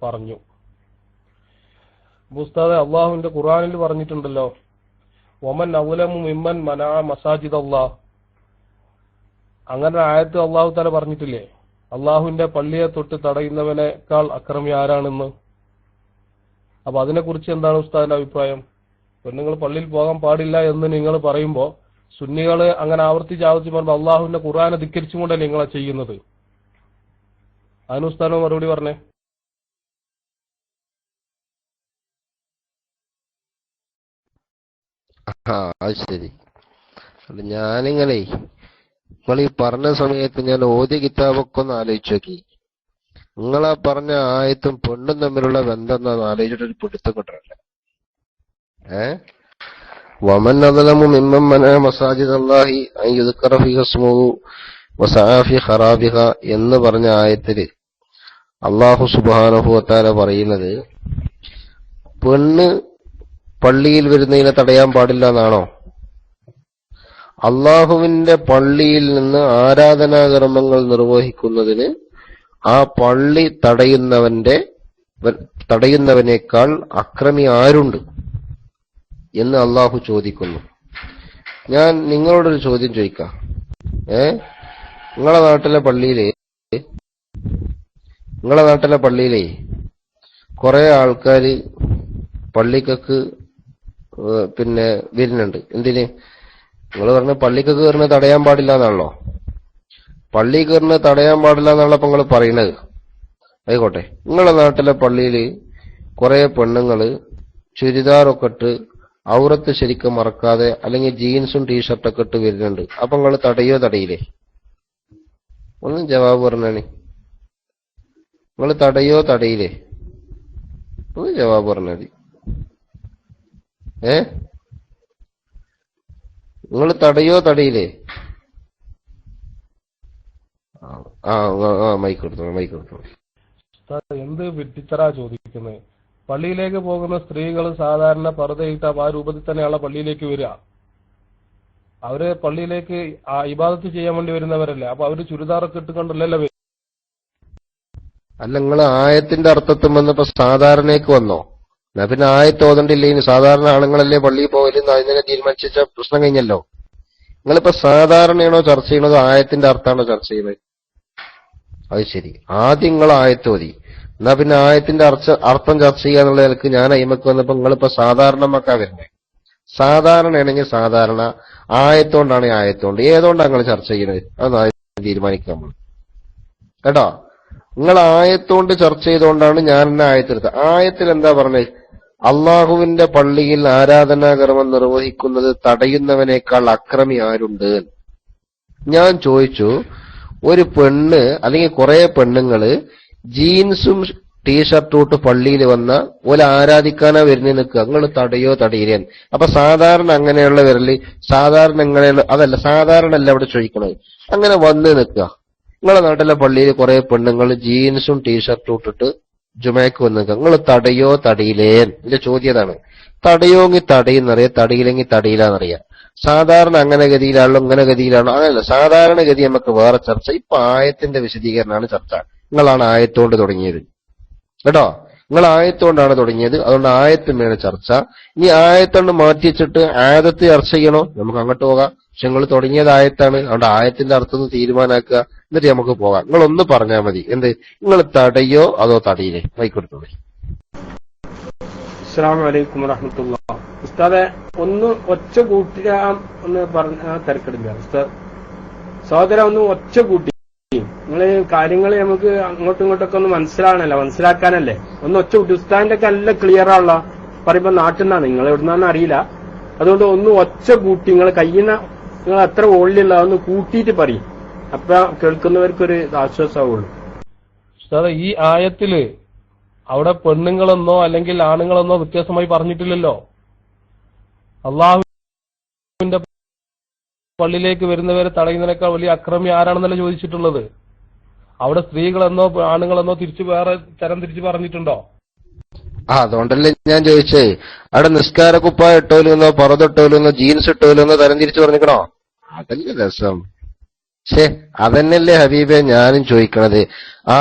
പറഞ്ഞു. ഉസ്താദെ, അള്ളാഹുവിന്റെ ഖുർആനിൽ പറഞ്ഞിട്ടുണ്ടല്ലോ, വമൻ അവലമു മിമ്മൻ മനാ മസാജിദ് അല്ലാഹ്. അങ്ങനെ ആയത്ത് അള്ളാഹു തആല പറഞ്ഞിട്ടില്ലേ, അള്ളാഹുവിന്റെ പള്ളിയെ തൊട്ട് തടയുന്നവനേക്കാൾ അക്രമി ആരാണെന്ന്. അപ്പൊ അതിനെക്കുറിച്ച് എന്താണ് ഉസ്താദിന്റെ അഭിപ്രായം? പെണ്ണുങ്ങൾ പള്ളിയിൽ പോകാൻ പാടില്ല എന്ന് നിങ്ങൾ പറയുമ്പോൾ സുന്നികള് അങ്ങനെ ആവർത്തിച്ച് പറയുമ്പോൾ അള്ളാഹുവിന്റെ ഖുർആനെ ധിക്കരിച്ചുകൊണ്ടല്ലേ നിങ്ങളെ ചെയ്യുന്നത്? അതിന് ഉസ്താദ് മറുപടി പറഞ്ഞേ. അത് ശരി. ഞാനിങ്ങനെ നിങ്ങൾ ഈ പറഞ്ഞ സമയത്ത് ഞാൻ ഓതിയ കിതാബൊക്കെ ഒന്ന് ആലോചിച്ചു നോക്കി. നിങ്ങളാ പറഞ്ഞ ആയത്തും പെണ്ണും തമ്മിലുള്ള ബന്ധം എന്താന്ന് ആലോചിച്ചിട്ടൊരു പിടുത്തം കിട്ടണല്ല. വമൻ അദ്ലമു മിമ്മൻ മനഅ മസാജിദ അല്ലാഹി അൻ യുദ്കറ ഫീഹി ഇസ്മുഹു വസഅ ഫീ ഖറാബിഹ എന്ന് പറഞ്ഞ ആയത്തില് അല്ലാഹു സുബ്ഹാനഹു വ തആല പറയുന്നത് പെണ്ണ് പള്ളിയിൽ വരുന്നതിനെ തടയാൻ പാടില്ല എന്നാണോ? അള്ളാഹുവിന്റെ പള്ളിയിൽ നിന്ന് ആരാധനാകർമ്മങ്ങൾ നിർവഹിക്കുന്നതിന് ആ പള്ളി തടയുന്നവനേക്കാൾ അക്രമി ആരുണ്ട് എന്ന് അള്ളാഹു ചോദിക്കുന്നു. ഞാൻ നിങ്ങളോടൊരു ചോദ്യം ചോദിക്കാം. നിങ്ങളെ നാട്ടിലെ പള്ളിയിലെ കുറെ ആൾക്കാര് പള്ളിക്കൊക്കെ വരുന്നുണ്ട്. എന്തിന്? നിങ്ങൾ പറഞ്ഞ പള്ളിക്കൊക്കെ കയറുന്നത് തടയാൻ പാടില്ല എന്നാണല്ലോ. പള്ളി കയറുന്നത് തടയാൻ പാടില്ല എന്നാണല്ലോ അപ്പൊ നിങ്ങൾ പറയുന്നത്. ആയിക്കോട്ടെ, നിങ്ങളെ നാട്ടിലെ പള്ളിയിൽ കുറെ പെണ്ണുങ്ങള് ചുരിദാറൊക്കെ ഇട്ട് ഔറത്ത് ശരിക്കും മറക്കാതെ അല്ലെങ്കിൽ ജീൻസും ടീഷർട്ടൊക്കെ ഇട്ട് വരുന്നുണ്ട്. അപ്പൊ നിങ്ങൾ തടയോ തടയില്ലേ? ഒന്നും ജവാബ് പറഞ്ഞാണ്. നിങ്ങൾ തടയോ തടയില്ലേ? ഒന്ന് ജവാബ് പറഞ്ഞാൽ മതി. നിങ്ങൾ തടയോ തടയില്ലേ? മൈക്കെടുത്തു. എന്ത് വിഡ്ഢിത്തരാ ചോദിക്കുന്നത്? പള്ളിയിലേക്ക് പോകുന്ന സ്ത്രീകൾ സാധാരണ പർദ്ദയിട്ട ആ രൂപത്തിൽ തന്നെയാണ് പള്ളിയിലേക്ക് വരിക. അവര് പള്ളിയിലേക്ക് ഇബാദത്ത് ചെയ്യാൻ വേണ്ടി വരുന്നവരല്ലേ. അപ്പൊ അവര് ചുരിദാറൊക്കെ ഇട്ടുകൊണ്ടല്ലോ. അല്ല, നിങ്ങൾ ആയത്തിന്റെ അർത്ഥത്തിൽ വന്നപ്പോ സാധാരണയ്ക്ക് വന്നോ? എന്നാ പിന്നെ ആയത്ത് ഓതണ്ടില്ലേ? ഇനി സാധാരണ ആണുങ്ങളല്ലേ പള്ളിയിൽ പോകലെന്ന് അതിനെ തീരുമാനിച്ച പ്രശ്നം കഴിഞ്ഞല്ലോ. നിങ്ങളിപ്പോ സാധാരണയാണോ ചർച്ച ചെയ്യണത്, ആയത്തിന്റെ അർത്ഥമാണോ ചർച്ച ചെയ്യുന്നത്? അത് ശരി, ആദ്യം നിങ്ങൾ ആയത്ത് ഓതി, എന്നാ പിന്നെ ആയത്തിന്റെ അർത്ഥം ചർച്ച ചെയ്യാന്നുള്ള നിലക്ക് ഞാൻ അയിമക്ക് വന്നപ്പോ നിങ്ങളിപ്പോ സാധാരണമാക്കാ വരുന്നത്. സാധാരണയാണെങ്കിൽ സാധാരണ, ആയത്തോണ്ടാണ് ആയത്തോണ്ട്. ഏതോണ്ടാണ് നിങ്ങൾ ചർച്ച ചെയ്യുന്നത്? അതൊന്ന് തീരുമാനിക്കാൻ നമ്മൾ കേട്ടോ. നിങ്ങൾ ആയത്തോണ്ട് ചർച്ച ചെയ്തുകൊണ്ടാണ് ഞാൻ എന്നെ ആയത്തെടുത്തത്. ആയത്തിൽ എന്താ പറഞ്ഞത്? അള്ളാഹുവിന്റെ പള്ളിയിൽ ആരാധനാകർമ്മം നിർവഹിക്കുന്നത് തടയുന്നവനേക്കാൾ അക്രമി ആരുണ്ട്? ഞാൻ ചോദിച്ചു, ഒരു പെണ്ണ് അല്ലെങ്കിൽ കുറെ പെണ്ണുങ്ങള് ജീൻസും ടീഷർട്ടും ഇട്ട് പള്ളിയിൽ വന്ന പോലെ ആരാധിക്കാനാ വരുന്നേ നിൽക്കുക. നിങ്ങൾ തടയോ തടയില്ലേ? അപ്പൊ സാധാരണ അങ്ങനെയുള്ള വരല്, സാധാരണ എങ്ങനെയുള്ള അതല്ല, സാധാരണ അല്ല അവിടെ ചോദിക്കണത്. അങ്ങനെ വന്ന് നിൽക്കുക. നിങ്ങളെ നാട്ടിലെ പള്ളിയിൽ കുറെ പെണ്ണുങ്ങൾ ജീൻസും ടീഷർട്ടും ഇട്ടിട്ട് ജുമയ്ക്ക് വന്ന് നിൽക്കുക. നിങ്ങൾ തടയോ തടയില്ലേ? എന്റെ ചോദ്യം അതാണ്. തടയോങ്കിൽ തടയുന്നറിയാം, തടയില്ലെങ്കിൽ തടയില്ലാന്നറിയാം. സാധാരണ അങ്ങനെ ഗതിയിലാണല്ലോ, ഇങ്ങനെ ഗതിയിലാണോ? അങ്ങനല്ല, സാധാരണ ഗതി നമുക്ക് വേറെ ചർച്ച. ഇപ്പൊ ആയത്തിന്റെ വിശദീകരണമാണ് ചർച്ച. നിങ്ങളാണ് ആയത്തോണ്ട് തുടങ്ങിയത് കേട്ടോ. നിങ്ങൾ ആയത്തോണ്ടാണ് തുടങ്ങിയത്, അതുകൊണ്ട് ആയത്തിന്മേലെ ചർച്ച. ഇനി ആയത്തോണ്ട് മാറ്റി വെച്ചിട്ട് ആയത്ത് ചർച്ച ചെയ്യണോ? നമുക്ക് അങ്ങോട്ട് പോകാം. പക്ഷെ നിങ്ങൾ തുടങ്ങിയത് ആയത്താണ്, അതുകൊണ്ട് ആയത്തിന്റെ അർത്ഥം ഒന്ന് തീരുമാനാക്കുക, എന്നിട്ട് നമുക്ക് പോകാം. നിങ്ങളൊന്ന് പറഞ്ഞാൽ മതി. എന്ത്? നിങ്ങൾ തടയോ അതോ തടയില്ലേ? വൈക്കൊടുത്തോളി. അസ്സലാമു അലൈക്കും വറഹ്മത്തുള്ളാഹി. ഉസ്താദെ, ഒന്ന് ഒച്ച കൂട്ടിയാൻ ഒന്ന് പറഞ്ഞ തിരക്കിടില്ല. ഉസ്താദ് സഹോദര, ഒന്ന് ഒച്ച കൂട്ടി. നിങ്ങള് കാര്യങ്ങൾ നമുക്ക് അങ്ങോട്ടും ഇങ്ങോട്ടൊക്കെ ഒന്ന് മനസ്സിലാക്കാനല്ലേ. ഒന്ന് ഒച്ച കൂട്ടി. ഉസ്താദിന്റെ ഒക്കെ നല്ല ക്ലിയർ ആണല്ലോ. പറയുമ്പോ നാട്ടിൽ നിന്നാണ്, നിങ്ങൾ എവിടുന്നാന്ന് അറിയില്ല. അതുകൊണ്ട് ഒന്ന് ഒച്ച കൂട്ടി, നിങ്ങൾ കയ്യുന്ന നിങ്ങൾ എത്ര വോളിലുള്ള ഒന്ന് കൂട്ടിയിട്ട് പറയും. അപ്പൊ കേൾക്കുന്നവർക്കൊരു ആശ്വാസമാവുള്ളൂ. ഉസ്താദെ, ഈ ആയത്തില് അവിടെ പെണ്ണുങ്ങളെന്നോ അല്ലെങ്കിൽ ആണുങ്ങളെന്നോ വ്യത്യാസമായി പറഞ്ഞിട്ടില്ലല്ലോ. അള്ളാഹുവിന്റെ പള്ളിയിലേക്ക് വരുന്നവരെ തടയുന്നതിനേക്കാൾ വലിയ അക്രമി ആരാണെന്നല്ല ചോദിച്ചിട്ടുള്ളത്. അവിടെ സ്ത്രീകളെന്നോ ആണുങ്ങളെന്നോ വേറെ തരം തിരിച്ച് പറഞ്ഞിട്ടുണ്ടോ? അതുകൊണ്ടല്ലേ ഞാൻ ചോദിച്ചേ, അവിടെ നിസ്കാര കുപ്പായ ഇട്ടോലെന്നോ പർദ്ദ ഇട്ടോലെന്നോ ജീൻസ് ഇട്ടോലെന്നോ തരം തിരിച്ചു പറഞ്ഞിക്കണോ? അതല്ലേ രസം. അതന്നെയല്ലേ ഹബീബെ ഞാനും ചോദിക്കണത്.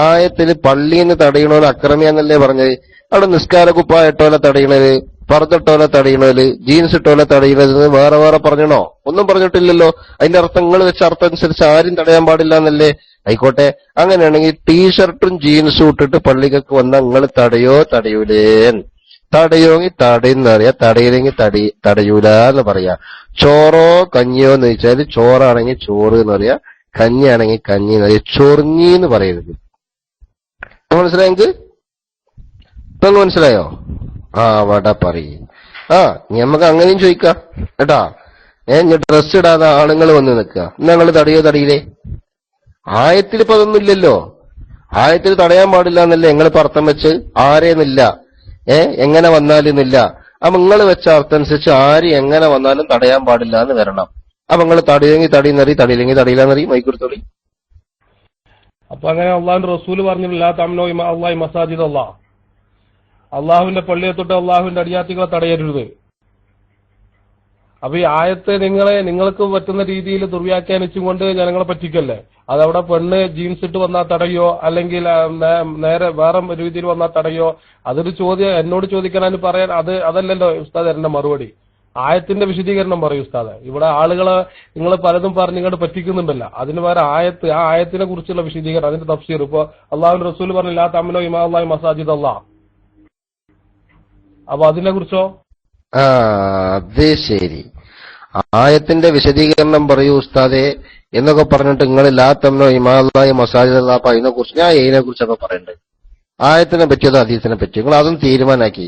ആയത്തില് പള്ളിന്ന് തടയണോല് അക്രമിയാന്നല്ലേ പറഞ്ഞത്? അവിടെ നിസ്കാര കുപ്പായിട്ടോലെ തടയണത്, പർദ്ദട്ടോലെ തടയണത്, ജീൻസ് ഇട്ടോലെ തടയണത് വേറെ വേറെ പറഞ്ഞണോ? ഒന്നും പറഞ്ഞിട്ടില്ലല്ലോ. അതിന്റെ അർത്ഥം നിങ്ങൾ വെച്ച അർത്ഥം അനുസരിച്ച് ആരും തടയാൻ പാടില്ല എന്നല്ലേ? ആയിക്കോട്ടെ, അങ്ങനെയാണെങ്കിൽ ടീഷർട്ടും ജീൻസും ഇട്ടിട്ട് പള്ളിക്കൊക്കെ വന്നാൽ നിങ്ങൾ തടയോ തടയൂലേ? തടയോങ്കിൽ തടയുന്നറിയാ, തടയില്ലെങ്കിൽ തടയൂല എന്ന് പറയാ. ചോറോ കഞ്ഞിയോ എന്ന് ചോദിച്ചാൽ ചോറാണെങ്കിൽ ചോറ് എന്ന് പറയാ, കഞ്ഞിയാണെങ്കിൽ കഞ്ഞി എന്ന് പറയാ. ചൊറിഞ്ഞി എന്ന് പറയരുത്. മനസ്സിലായെങ്കിൽ ഇപ്പൊ മനസ്സിലായോ? വട പറയും. നമുക്ക് അങ്ങനെയും ചോദിക്കാം കേട്ടാ. ഡ്രസ് ഇടാതെ ആണുങ്ങൾ വന്ന് നിൽക്കുക, ഞങ്ങൾ തടയോ തടയില്ലേ? ആയത്തിൽ ഇപ്പൊ അതൊന്നും ഇല്ലല്ലോ. ആയത്തിൽ തടയാൻ പാടില്ല എന്നല്ലേ നിങ്ങളിപ്പോ അർത്ഥം വെച്ച്? ആരേന്നില്ല, എങ്ങനെ വന്നാലുന്നില്ല. അപ്പൊ നിങ്ങൾ വെച്ച അർത്ഥം അനുസരിച്ച് ആര് എങ്ങനെ വന്നാലും തടയാൻ പാടില്ല എന്ന് വരണം. അപ്പൊ നിങ്ങൾ തടയെങ്കിൽ തടയുന്നറി, തടയില്ലെങ്കിൽ തടയില്ലെന്നറി, മൈക്കുടുത്തോളി. അപ്പൊ അങ്ങനെ അള്ളാഹുന്റെ റസൂല് പറഞ്ഞില്ല, തമ്നോ അള്ളാഹി മസാജിദ് അള്ളാഹ്, അള്ളാഹുവിന്റെ പള്ളിയെ തൊട്ട് അള്ളാഹുവിന്റെ അടിയാത്തികളെ തടയരുത്. അപ്പൊ ഈ ആയത്തെ നിങ്ങൾക്ക് പറ്റുന്ന രീതിയിൽ ദുർവ്യാഖ്യാനിച്ചും കൊണ്ട് ജനങ്ങളെ പറ്റിക്കല്ലേ? അതവിടെ പെണ്ണ് ജീൻസ് ഇട്ട് വന്നാൽ തടയോ, അല്ലെങ്കിൽ നേരെ വേറെ രീതിയിൽ വന്നാൽ തടയോ? അതൊരു ചോദ്യം എന്നോട് ചോദിക്കാനും പറയാൻ അതല്ലല്ലോ ഉസ്താദ് എന്റെ മറുപടി. ആയത്തിന്റെ വിശദീകരണം പറയൂ ഉസ്താദ്. ഇവിടെ ആളുകളെ നിങ്ങൾ പലതും പറഞ്ഞ് ഇങ്ങോട്ട് പറ്റിക്കുന്നുണ്ടല്ലോ. അതിന് വേറെ ആ ആയത്തിനെ കുറിച്ചുള്ള വിശദീകരണം, അതിന്റെ തഫ്സീർ. ഇപ്പൊ അള്ളാഹുവിന്റെ റസൂൽ പറഞ്ഞില്ല, തമ്മിലോ ഇമാ അള്ളാഹി മസാജിദ് അള്ളാഹ്. അപ്പൊ അതിനെ കുറിച്ചോ? അത് ശരി, ആയത്തിന്റെ വിശദീകരണം പറയൂ ഉസ്താദെ എന്നൊക്കെ പറഞ്ഞിട്ട് നിങ്ങൾ ലാ തമ്നോ ഇമാ അള്ളാഹി മസാജിദ് അള്ളാഹ്. അപ്പൊ അതിനെ കുറിച്ച് ഞാൻ ഇതിനെ കുറിച്ചൊക്കെ പറയണ്ടേ? ആയത്തിനെ പറ്റിയതോ ഹദീസിനെ പറ്റിയോ? നിങ്ങൾ അതും തീരുമാനാക്കി.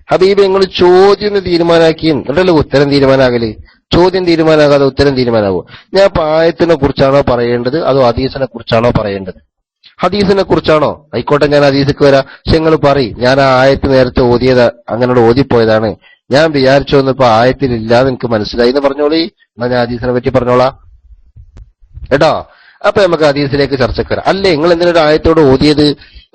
ഹബീബ് നിങ്ങൾ ചോദ്യം തീരുമാനാക്കി എന്നിട്ടല്ലോ ഉത്തരം തീരുമാനാകല്. ചോദ്യം തീരുമാനാകാതെ ഉത്തരം തീരുമാനാകുമോ? ഞാൻ ഇപ്പൊ ആയത്തിനെ കുറിച്ചാണോ പറയേണ്ടത് അതോ ഹദീസിനെ കുറിച്ചാണോ പറയേണ്ടത്? ഹദീസിനെ കുറിച്ചാണോ? ആയിക്കോട്ടെ, ഞാൻ ഹദീസിക്ക് വരാം. പക്ഷെ നിങ്ങൾ പറയും ഞാൻ ആ ആയത്ത് നേരത്തെ ഓതിയത് അങ്ങനെ ഓതിപ്പോയതാണ്, ഞാൻ വിചാരിച്ചു വന്നപ്പോ ആയത്തിലില്ലാതെ എനിക്ക് മനസ്സിലായി എന്ന് പറഞ്ഞോളി. എന്നാ ഞാൻ ഹദീസിനെ പറ്റി പറഞ്ഞോളാം കേട്ടോ. അപ്പൊ നമുക്ക് ഹദീസിലേക്ക് ചർച്ചക്ക് വരാം. അല്ലേ നിങ്ങൾ എന്തിനൊരു ആയത്തോട് ഓതിയത്?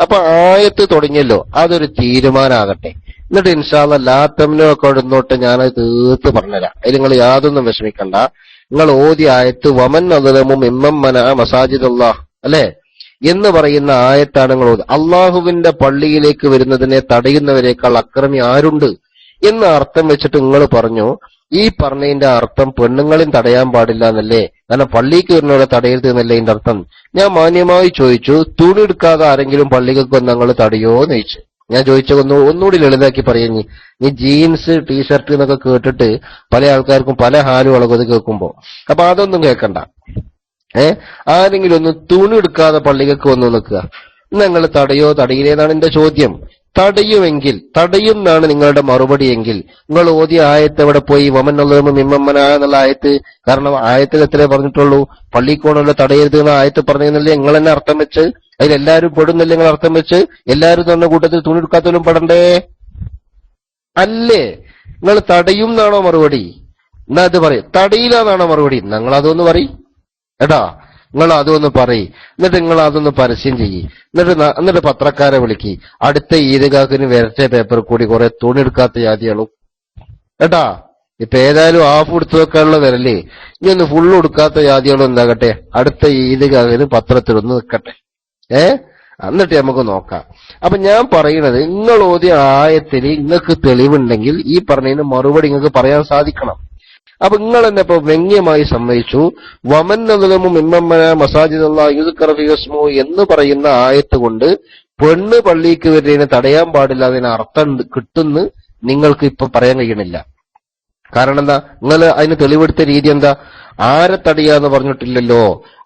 അപ്പൊ ആയത്ത് തുടങ്ങിയല്ലോ, അതൊരു തീരുമാനമാകട്ടെ. എന്നിട്ട് ഇൻഷാ അല്ലാഹ് ലാത്തമ്നോ ഒക്കെ ഇടുന്നോട്ട് ഞാനത് തീർത്ത് പറഞ്ഞുതരാം. അതിൽ നിങ്ങൾ യാതൊന്നും വിഷമിക്കണ്ട. നിങ്ങൾ ഓതി ആയത്ത് വമൻ അദ്ലമു മിമ്മൻ മനഅ മസാജിദല്ലാഹ് അല്ലെ എന്ന് പറയുന്ന ആയത്താണ് നിങ്ങൾ ഓതി. അള്ളാഹുവിന്റെ പള്ളിയിലേക്ക് വരുന്നതിനെ തടയുന്നവരെക്കാൾ അക്രമി ആരുണ്ട് എന്ന അർത്ഥം വെച്ചിട്ട് നിങ്ങൾ പറഞ്ഞു. ഈ പറഞ്ഞതിന്റെ അർത്ഥം പെണ്ണുങ്ങളെയും തടയാൻ പാടില്ല എന്നല്ലേ? കാരണം പള്ളിക്ക് വരുന്നവരെ തടയരുത് എന്നല്ലേ ഇതിന്റെ അർത്ഥം? ഞാൻ മാന്യമായി ചോദിച്ചു, തുണി എടുക്കാതെ ആരെങ്കിലും പള്ളിക്കൊക്കെ വന്ന് ഞങ്ങൾ തടയോ എന്ന് ചോദിച്ചു. ഞാൻ ചോദിച്ച ഒന്നുകൂടി ലളിതാക്കി പറയുന്നു. നീ ജീൻസ് ടീഷർട്ട് എന്നൊക്കെ കേട്ടിട്ട് പല ആൾക്കാർക്കും പല ഹാലും അളകത് കേൾക്കുമ്പോ അപ്പൊ അതൊന്നും കേൾക്കണ്ട. ആരെങ്കിലും ഒന്ന് തുണി എടുക്കാതെ പള്ളിക്കൊക്കെ വന്നു നിൽക്കുക, ഞങ്ങൾ തടയോ തടയിലേന്നാണ് എന്റെ ചോദ്യം. തടയുമെങ്കിൽ, തടയും എന്നാണ് നിങ്ങളുടെ മറുപടി എങ്കിൽ നിങ്ങൾ ഓതിയ ആയത്ത് എവിടെ പോയി? വമൻ അള്ളാഹു മിമ്മൻ എന്നുള്ള ആയത്ത്. കാരണം ആയത്തിൽ എത്രേ പറഞ്ഞിട്ടുള്ളൂ? പള്ളിക്കോണല്ലോ തടയരുത് എന്ന ആയത്ത് പറഞ്ഞല്ലേ നിങ്ങൾ തന്നെ അർത്ഥം വെച്ച്? അതിലെല്ലാരും പെടുന്നല്ലേ നിങ്ങൾ അർത്ഥം വെച്ച്? എല്ലാരും തന്നെ കൂട്ടത്തിൽ തുണി എടുക്കാത്തവരും പെടണ്ടേ അല്ലേ? നിങ്ങൾ തടയും എന്നാണോ മറുപടി? എന്നാ അത് പറയും. തടയില്ലാന്നാണോ മറുപടി? നിങ്ങൾ അതൊന്ന് പറയും കേട്ടാ. നിങ്ങൾ അതൊന്ന് പറയും. എന്നിട്ട് നിങ്ങൾ അതൊന്ന് പരസ്യം ചെയ്യ്. എന്നിട്ട് പത്രക്കാരെ വിളിക്ക്. അടുത്ത ഈദ്ഗാഹിന് വരട്ടെ പേപ്പർ കൂടി കുറെ തുണി എടുക്കാത്ത ജാതികളും കേട്ടാ. ഇപ്പൊ ഏതായാലും ഹാഫ് എടുത്തു വെക്കാനുള്ള വരല്ലേ, ഇനി ഒന്ന് ഫുള്ള് എടുക്കാത്ത ജാതികളും എന്താകട്ടെ, അടുത്ത ഈദ്ഗാഹിന് പത്രത്തിലൊന്ന് നിൽക്കട്ടെ. എന്നിട്ട് നമുക്ക് നോക്കാം. അപ്പൊ ഞാൻ പറയുന്നത്, നിങ്ങൾ ഓതിയ ആയത്തിൽ നിങ്ങൾക്ക് തെളിവുണ്ടെങ്കിൽ ഈ പറഞ്ഞതിന് മറുപടി നിങ്ങൾക്ക് പറയാൻ സാധിക്കണം. അപ്പൊ നിങ്ങൾ തന്നെ ഇപ്പൊ വ്യംഗ്യമായി സമ്മതിച്ചു വമൻ അദ്ലമു മിമ്മൻ മനഅ മസാജിദല്ലാഹി യുദ്കറ ഫീഹി ഇസ്മുഹു എന്ന് പറയുന്ന ആയത്ത് കൊണ്ട് പെണ്ണ് പള്ളിക്ക് വരുന്നതിനെ തടയാൻ പാടില്ല അതിന് അർത്ഥം കിട്ടുന്ന് നിങ്ങൾക്ക് ഇപ്പൊ പറയാൻ കഴിയണില്ല. കാരണം എന്താ? നിങ്ങൾ അതിന് തെളിവെടുത്ത രീതി എന്താ? ആരെ തടയാന്ന് പറഞ്ഞിട്ടില്ലല്ലോ.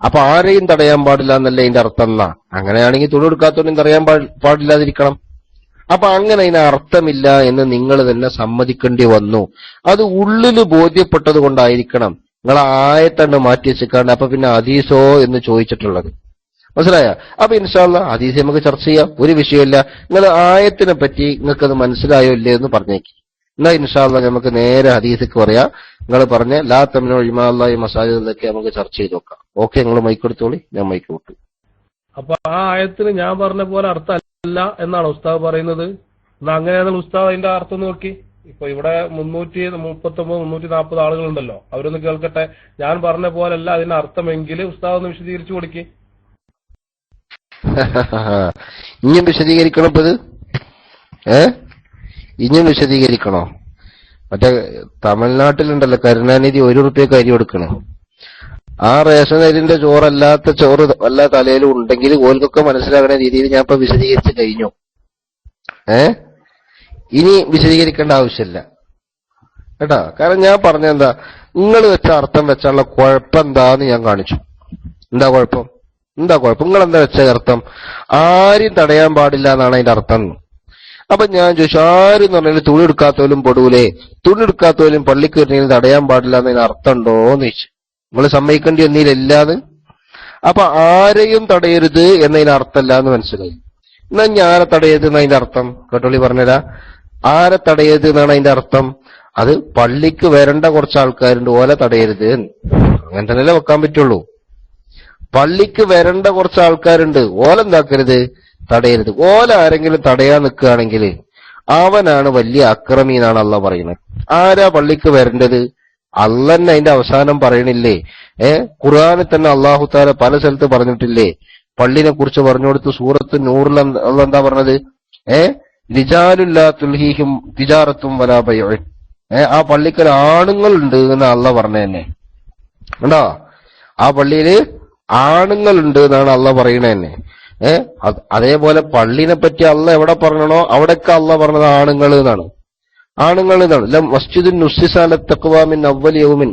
അപ്പൊ ആരെയും തടയാൻ പാടില്ല എന്നല്ലേ അതിന്റെ അർത്ഥം എന്നാ? അങ്ങനെയാണെങ്കിൽ തുണി എടുക്കാത്തവരും തടയാൻ പാടില്ലാതിരിക്കണം. അപ്പൊ അങ്ങനെ അതിന് അർത്ഥമില്ല എന്ന് നിങ്ങൾ തന്നെ സമ്മതിക്കേണ്ടി വന്നു. അത് ഉള്ളില് ബോധ്യപ്പെട്ടത് കൊണ്ടായിരിക്കണം നിങ്ങൾ ആയത്തണ്ട് മാറ്റി വെച്ചിക്കാണ്ട് അപ്പൊ പിന്നെ ഹദീസോ എന്ന് ചോദിച്ചിട്ടുള്ളത്. മനസ്സിലായ? അപ്പൊ ഇൻഷാ അല്ലാഹ് ഹദീസ് നമുക്ക് ചർച്ച ചെയ്യാം, ഒരു വിഷയമില്ല. നിങ്ങൾ ആയത്തിനെ പറ്റി നിങ്ങൾക്കത് മനസ്സിലായോ ഇല്ലേ എന്ന് പറഞ്ഞേക്ക്. എന്നാ ഇൻഷാ അല്ലാഹ് നമുക്ക് നേരെ ഹദീസിക്ക് പറയാം. നിങ്ങൾ പറഞ്ഞ ലാ തമ്നു ഇമാ അല്ലാഹി മസാജിദ് എന്നൊക്കെ നമുക്ക് ചർച്ച ചെയ്ത് നോക്കാം. ഓക്കെ, നിങ്ങൾ മൈക്ക് എടുത്തോളി, ഞാൻ മൈക്ക് വിട്ടു. അപ്പൊ ആ ആയത്തിന് ഞാൻ പറഞ്ഞ പോലെ അർത്ഥം അല്ല എന്നാണ് ഉസ്താദ് പറയുന്നത്. എന്നാ അങ്ങനെയാണെങ്കിൽ ഉസ്താദ് അതിന്റെ അർത്ഥം നോക്കി ഇപ്പൊ ഇവിടെ 339 340 ആളുകളുണ്ടല്ലോ, അവരൊന്ന് കേൾക്കട്ടെ. ഞാൻ പറഞ്ഞ പോലല്ല അതിന്റെ അർത്ഥമെങ്കിൽ ഉസ്താദ് ഒന്ന് വിശദീകരിച്ചു കൊടുക്കേ. ഇനിയും വിശദീകരിക്കണം. ഇപ്പൊ ഇത് ഇനിയും വിശദീകരിക്കണോ? മറ്റേ തമിഴ്നാട്ടിലുണ്ടല്ലോ കരുണാനിധി 1 രൂപയ്ക്ക് അരി കൊടുക്കണം. ആ റേഷൻ അരിന്റെ ചോറല്ലാത്ത ചോറ് വല്ല തലയിലും ഉണ്ടെങ്കിൽ ഓൽക്കൊക്കെ മനസ്സിലാകുന്ന രീതിയിൽ ഞാൻ ഇപ്പൊ വിശദീകരിച്ച് കഴിഞ്ഞു. ഇനി വിശദീകരിക്കേണ്ട ആവശ്യമില്ല കേട്ടാ. കാരണം ഞാൻ പറഞ്ഞെന്താ, നിങ്ങൾ വെച്ച അർത്ഥം വെച്ചുള്ള കുഴപ്പം എന്താന്ന് ഞാൻ കാണിച്ചു. എന്താ കുഴപ്പം? നിങ്ങൾ എന്താ വെച്ച അർത്ഥം? ആരും തടയാൻ പാടില്ല എന്നാണ് അതിന്റെ അർത്ഥം. അപ്പൊ ഞാൻ ചോദിച്ചു, ആരും പറഞ്ഞാൽ തുണി എടുക്കാത്തോലും പൊടൂലേ, തുണി എടുക്കാത്തോലും പള്ളിക്ക് വരുന്നതിന് തടയാൻ പാടില്ല എന്നതിന് അർത്ഥം ഉണ്ടോന്ന് ചോദിച്ചു. നിങ്ങൾ സമ്മതിക്കേണ്ടി ഒന്നില്ലാന്ന്. അപ്പൊ ആരെയും തടയരുത് എന്നതിന് അർത്ഥമല്ല എന്ന് മനസ്സിലായി. എന്നാ ഞാനെ തടയരുത് എന്നതിന്റെ അർത്ഥം കേട്ടോളി പറഞ്ഞുതരാ. ആരെ തടയരുത് എന്നാണ് അതിന്റെ അർത്ഥം? അത് പള്ളിക്ക് വരേണ്ട കുറച്ച് ആൾക്കാരുണ്ട്, ഓല തടയരുത്. അങ്ങനെ തന്നെയല്ലേ വെക്കാൻ പറ്റുള്ളൂ. പള്ളിക്ക് വരേണ്ട കുറച്ച് ആൾക്കാരുണ്ട്, ഓലെന്താക്കരുത്, തടയരുത്. ഓല ആരെങ്കിലും തടയാൻ നിൽക്കുകയാണെങ്കിൽ അവനാണ് വലിയ അക്രമി എന്നാണ് അള്ളാഹ് പറയുന്നത്. ആരാ പള്ളിക്ക് വരേണ്ടത്? അള്ളന്നെ അതിന്റെ അവസാനം പറയണില്ലേ? ഖുർആനിൽ തന്നെ അള്ളാഹു താല പല സ്ഥലത്ത് പറഞ്ഞിട്ടില്ലേ? പള്ളിനെ കുറിച്ച് പറഞ്ഞു കൊടുത്ത് സൂറത്ത് നൂറിൽ എന്താ പറഞ്ഞത്? റിജാലുല്ലാ തുൽഹീഹിം തിജാറത്തും വലാ ബൈഉൻ. ആ പള്ളിക്കൽ ആണുങ്ങളുണ്ട് എന്ന് അള്ളാഹ് പറഞ്ഞ തന്നെ കണ്ടോ? ആ പള്ളിയില് ആണുങ്ങളുണ്ട് എന്നാണ് അള്ളാഹ് പറയണ തന്നെ. അതേപോലെ പള്ളിനെ പറ്റി അള്ളാഹ് എവിടെ പറഞ്ഞണോ അവിടെയൊക്കെ അള്ളാഹ് പറഞ്ഞത് ആണുങ്ങൾ എന്നാണ്. മസ്ജിദുൻ നുസ്സിസ അല തഖ്വ മിൻ അവ്വൽ യൗമിൻ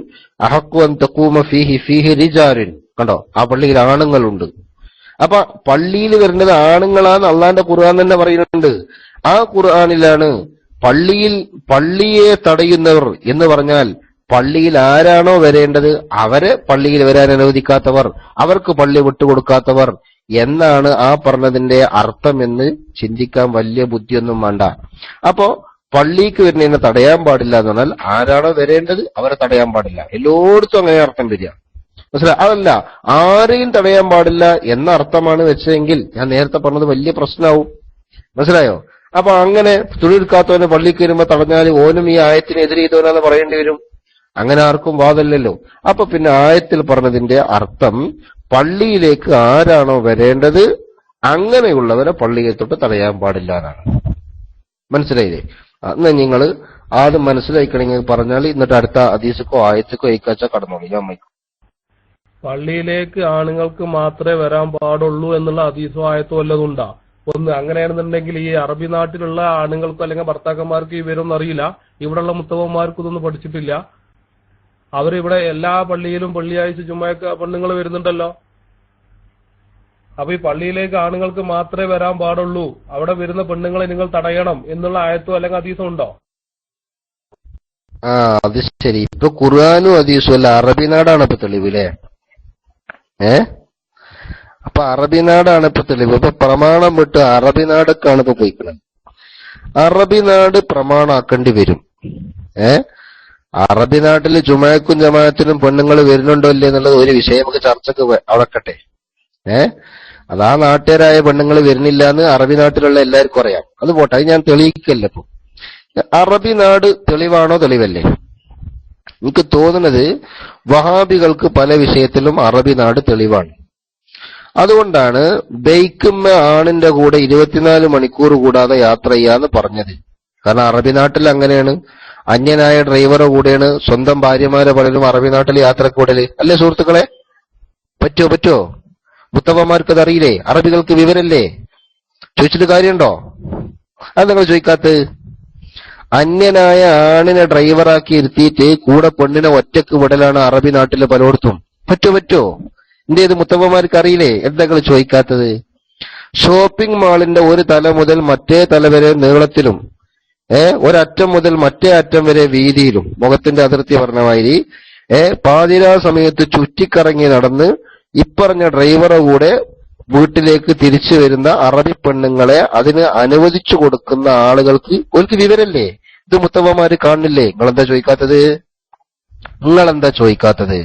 അഹഖു അൻ തഖൂമ ഫീഹി റിജാലുൻ. കണ്ടോ? ആ പള്ളിയിൽ ആണുങ്ങളുണ്ട്. അപ്പൊ പള്ളിയിൽ വരുന്നത് ആണുങ്ങളാന്ന് അള്ളാന്റെ ഖുർആൻ തന്നെ പറയുന്നുണ്ട്. ആ ഖുർആനിലാണ് പള്ളിയെ തടയുന്നവർ എന്ന് പറഞ്ഞാൽ പള്ളിയിൽ ആരാണോ വരേണ്ടത് അവരെ പള്ളിയിൽ വരാൻ അനുവദിക്കാത്തവർ, അവർക്ക് പള്ളി വിട്ടുകൊടുക്കാത്തവർ എന്നാണ് ആ പറഞ്ഞതിന്റെ അർത്ഥം എന്ന് ചിന്തിക്കാൻ വലിയ ബുദ്ധിയൊന്നും വേണ്ട. അപ്പോ പള്ളിക്ക് വരുന്നതിനെ തടയാൻ പാടില്ല എന്ന് പറഞ്ഞാൽ ആരാണോ വരേണ്ടത് അവരെ തടയാൻ പാടില്ല. എല്ലായിടത്തും അങ്ങനെ അർത്ഥം വരിക. മനസ്സിലായി? അതല്ല, ആരെയും തടയാൻ പാടില്ല എന്ന അർത്ഥമാണ് വെച്ചതെങ്കിൽ ഞാൻ നേരത്തെ പറഞ്ഞത് വലിയ പ്രശ്നമാവും. മനസ്സിലായോ? അപ്പൊ അങ്ങനെ തുണിയെടുക്കാത്തവനെ പള്ളിക്ക് വരുമ്പോ തടഞ്ഞാൽ ഓനും ഈ ആയത്തിന് എതിരെ ചെയ്തവനാന്ന് പറയേണ്ടി വരും. അങ്ങനെ ആർക്കും വാദമില്ലല്ലോ. അപ്പൊ പിന്നെ ആയത്തിൽ പറഞ്ഞതിന്റെ അർത്ഥം പള്ളിയിലേക്ക് ആരാണോ വരേണ്ടത് അങ്ങനെയുള്ളവരെ പള്ളിയെ തൊട്ട് തടയാൻ പാടില്ല എന്നാണ്. മനസ്സിലായില്ലേ? അന്ന് നിങ്ങൾ ആദ്യം മനസ്സിലാക്കണമെങ്കിൽ പറഞ്ഞാൽ എന്നിട്ട് അടുത്ത ഹദീസിക്കോ ആയത്തിക്കോ ഏക്കാച്ച കടന്നോളൂ. ഞാൻ പള്ളിയിലേക്ക് ആണുങ്ങൾക്ക് മാത്രമേ വരാൻ പാടുള്ളൂ എന്നുള്ള ഹദീസോ ആയത്തോ വല്ലതുണ്ടാ? ഒന്ന് അങ്ങനെയാണെന്നുണ്ടെങ്കിൽ ഈ അറബി നാട്ടിലുള്ള ആണുങ്ങൾക്ക് അല്ലെങ്കിൽ ഭർത്താക്കന്മാർക്ക് ഈ വിവരമൊന്നും അറിയില്ല. ഇവിടെയുള്ള മുത്തവന്മാർക്ക് ഇതൊന്നും പഠിച്ചിട്ടില്ല. അവരിവിടെ എല്ലാ പള്ളിയിലും വെള്ളിയാഴ്ച ജുമയ്ക്ക് പെണ്ണുങ്ങൾ വരുന്നുണ്ടല്ലോ. അപ്പൊ ഈ പള്ളിയിലേക്ക് ആണുങ്ങൾക്ക് മാത്രമേ വരാൻ പാടുള്ളൂ, അവിടെ വരുന്ന പെണ്ണുങ്ങളെ നിങ്ങൾ തടയണം എന്നുള്ള ആയത്തോ അല്ലെങ്കിൽ ഹദീസോ ഉണ്ടോ? അത് ശരി. ഇപ്പൊ ഖുർആനും ഹദീസും അല്ല, അറബി നാടാണ് ഇപ്പൊ തെളിവില്ലേ? അപ്പൊ അറബി നാടാണ് ഇപ്പൊ തെളിവ്. ഇപ്പൊ പ്രമാണം വിട്ട് അറബി നാടൊക്കെയാണ് ഇപ്പൊ പോയിക്കുന്നത്. അറബി നാട് പ്രമാണാക്കേണ്ടി വരും. അറബി നാട്ടില് ജുമഅക്കും ജമാഅത്തിനും പെണ്ണുങ്ങൾ വരുന്നുണ്ടോ ഇല്ലേ എന്നുള്ളത് ഒരു വിഷയം നമുക്ക് ചർച്ചക്ക് അടക്കട്ടെ. അതാ നാട്ടുകാരായ പെണ്ണുങ്ങൾ വരുന്നില്ല എന്ന് അറബി നാട്ടിലുള്ള എല്ലാവർക്കും അറിയാം. അത് പോട്ടെ, അത് ഞാൻ തെളിയിക്കല്ല. ഇപ്പൊ അറബി നാട് തെളിവാണോ? തെളിവല്ലേ? എനിക്ക് തോന്നുന്നത് വഹാബികൾക്ക് പല വിഷയത്തിലും അറബി നാട് തെളിവാണ്. അതുകൊണ്ടാണ് ബൈക്കുമ്മ ആണിന്റെ കൂടെ 24 മണിക്കൂർ കൂടാതെ യാത്ര ചെയ്യാന്ന് പറഞ്ഞത്. കാരണം അറബി നാട്ടിൽ അങ്ങനെയാണ്. അന്യനായ ഡ്രൈവറെ കൂടെയാണ് സ്വന്തം ഭാര്യമാരെ പലരും അറബി നാട്ടിൽ യാത്ര കൂടല്. അല്ലേ സുഹൃത്തുക്കളെ? പറ്റോ? മുത്തവന്മാർക്കത് അറിയില്ലേ? അറബികൾക്ക് വിവരല്ലേ? ചോദിച്ചിട്ട് കാര്യമുണ്ടോ? അത് നിങ്ങൾ ചോദിക്കാത്തത്? അന്യനായ ആണിനെ ഡ്രൈവറാക്കി ഇരുത്തിയിട്ട് കൂടെ പെണ്ണിനെ ഒറ്റക്ക് വിടലാണ് അറബി നാട്ടില് പലയിടത്തും. പറ്റോ? എന്തേത് മുത്തവന്മാർക്ക് അറിയില്ലേ? എന്താ നിങ്ങൾ ചോദിക്കാത്തത്? ഷോപ്പിംഗ് മാളിന്റെ ഒരു തല മുതൽ മറ്റേ തല വരെ നീളത്തിലും ഒരറ്റം മുതൽ മറ്റേ അറ്റം വരെ വീതിയിലും മുഖത്തിന്റെ അതിർത്തി പറഞ്ഞ മാതിരി പാതിരാ സമയത്ത് ചുറ്റിക്കറങ്ങി നടന്ന് ഇപ്പറഞ്ഞ ഡ്രൈവറെ കൂടെ വീട്ടിലേക്ക് തിരിച്ചു വരുന്ന അറബി പെണ്ണുങ്ങളെ അതിന് അനുവദിച്ചു കൊടുക്കുന്ന ആളുകൾക്ക് ഒരു വിവരല്ലേ? ഇത് മുത്തവന്മാര് കാണില്ലേ? നിങ്ങളെന്താ ചോദിക്കാത്തത്?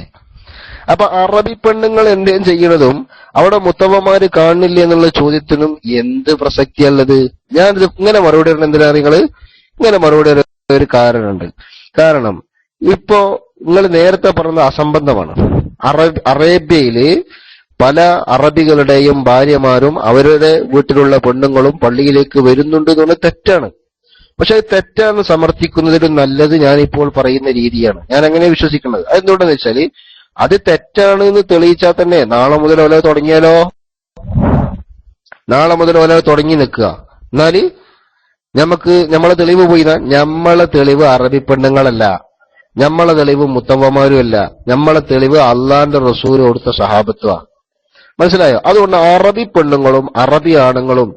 അപ്പൊ അറബി പെണ്ണുങ്ങൾ എന്തേലും ചെയ്യണതും അവിടെ മുത്തവന്മാര് കാണില്ലേ എന്നുള്ള ചോദ്യത്തിനും എന്ത് പ്രസക്തിയുള്ളത്? ഞാനിത് ഇങ്ങനെ മറുപടി പറയണം. എന്തിനാ നിങ്ങള് ഇങ്ങനെ മറുപടി ഒരു കാരണമുണ്ട്. കാരണം ഇപ്പോ നിങ്ങൾ നേരത്തെ പറഞ്ഞത് അസംബന്ധമാണ്. അറേബ്യയില് പല അറബികളുടെയും ഭാര്യമാരും അവരുടെ വീട്ടിലുള്ള പെണ്ണുങ്ങളും പള്ളിയിലേക്ക് വരുന്നുണ്ട് എന്നുള്ളത് തെറ്റാണ്. പക്ഷെ അത് തെറ്റാന്ന് സമർത്ഥിക്കുന്നതിലും നല്ലത് ഞാനിപ്പോൾ പറയുന്ന രീതിയാണ്. ഞാൻ അങ്ങനെ വിശ്വസിക്കുന്നത്. അതെന്തുകൊണ്ടെന്ന് വെച്ചാല് അത് തെറ്റാണ് എന്ന് തെളിയിച്ചാൽ തന്നെ നാളെ മുതൽ ഓല തുടങ്ങിയാലോ, നാളെ മുതൽ ഓല തുടങ്ങി നിൽക്കുക. എന്നാല് നമ്മളെ തെളിവ് പോയിന്നാ, നമ്മളെ തെളിവ് അറബി പെണ്ണുങ്ങളല്ല, നമ്മളെ തെളിവ് മുത്തവ്വമാരുമല്ല, നമ്മളെ തെളിവ് അള്ളാന്റെ റസൂൽ കൊടുത്ത സഹാബത്വമാണ്. മനസ്സിലായോ? അതുകൊണ്ട് അറബി പെണ്ണുങ്ങളും അറബി ആണുങ്ങളും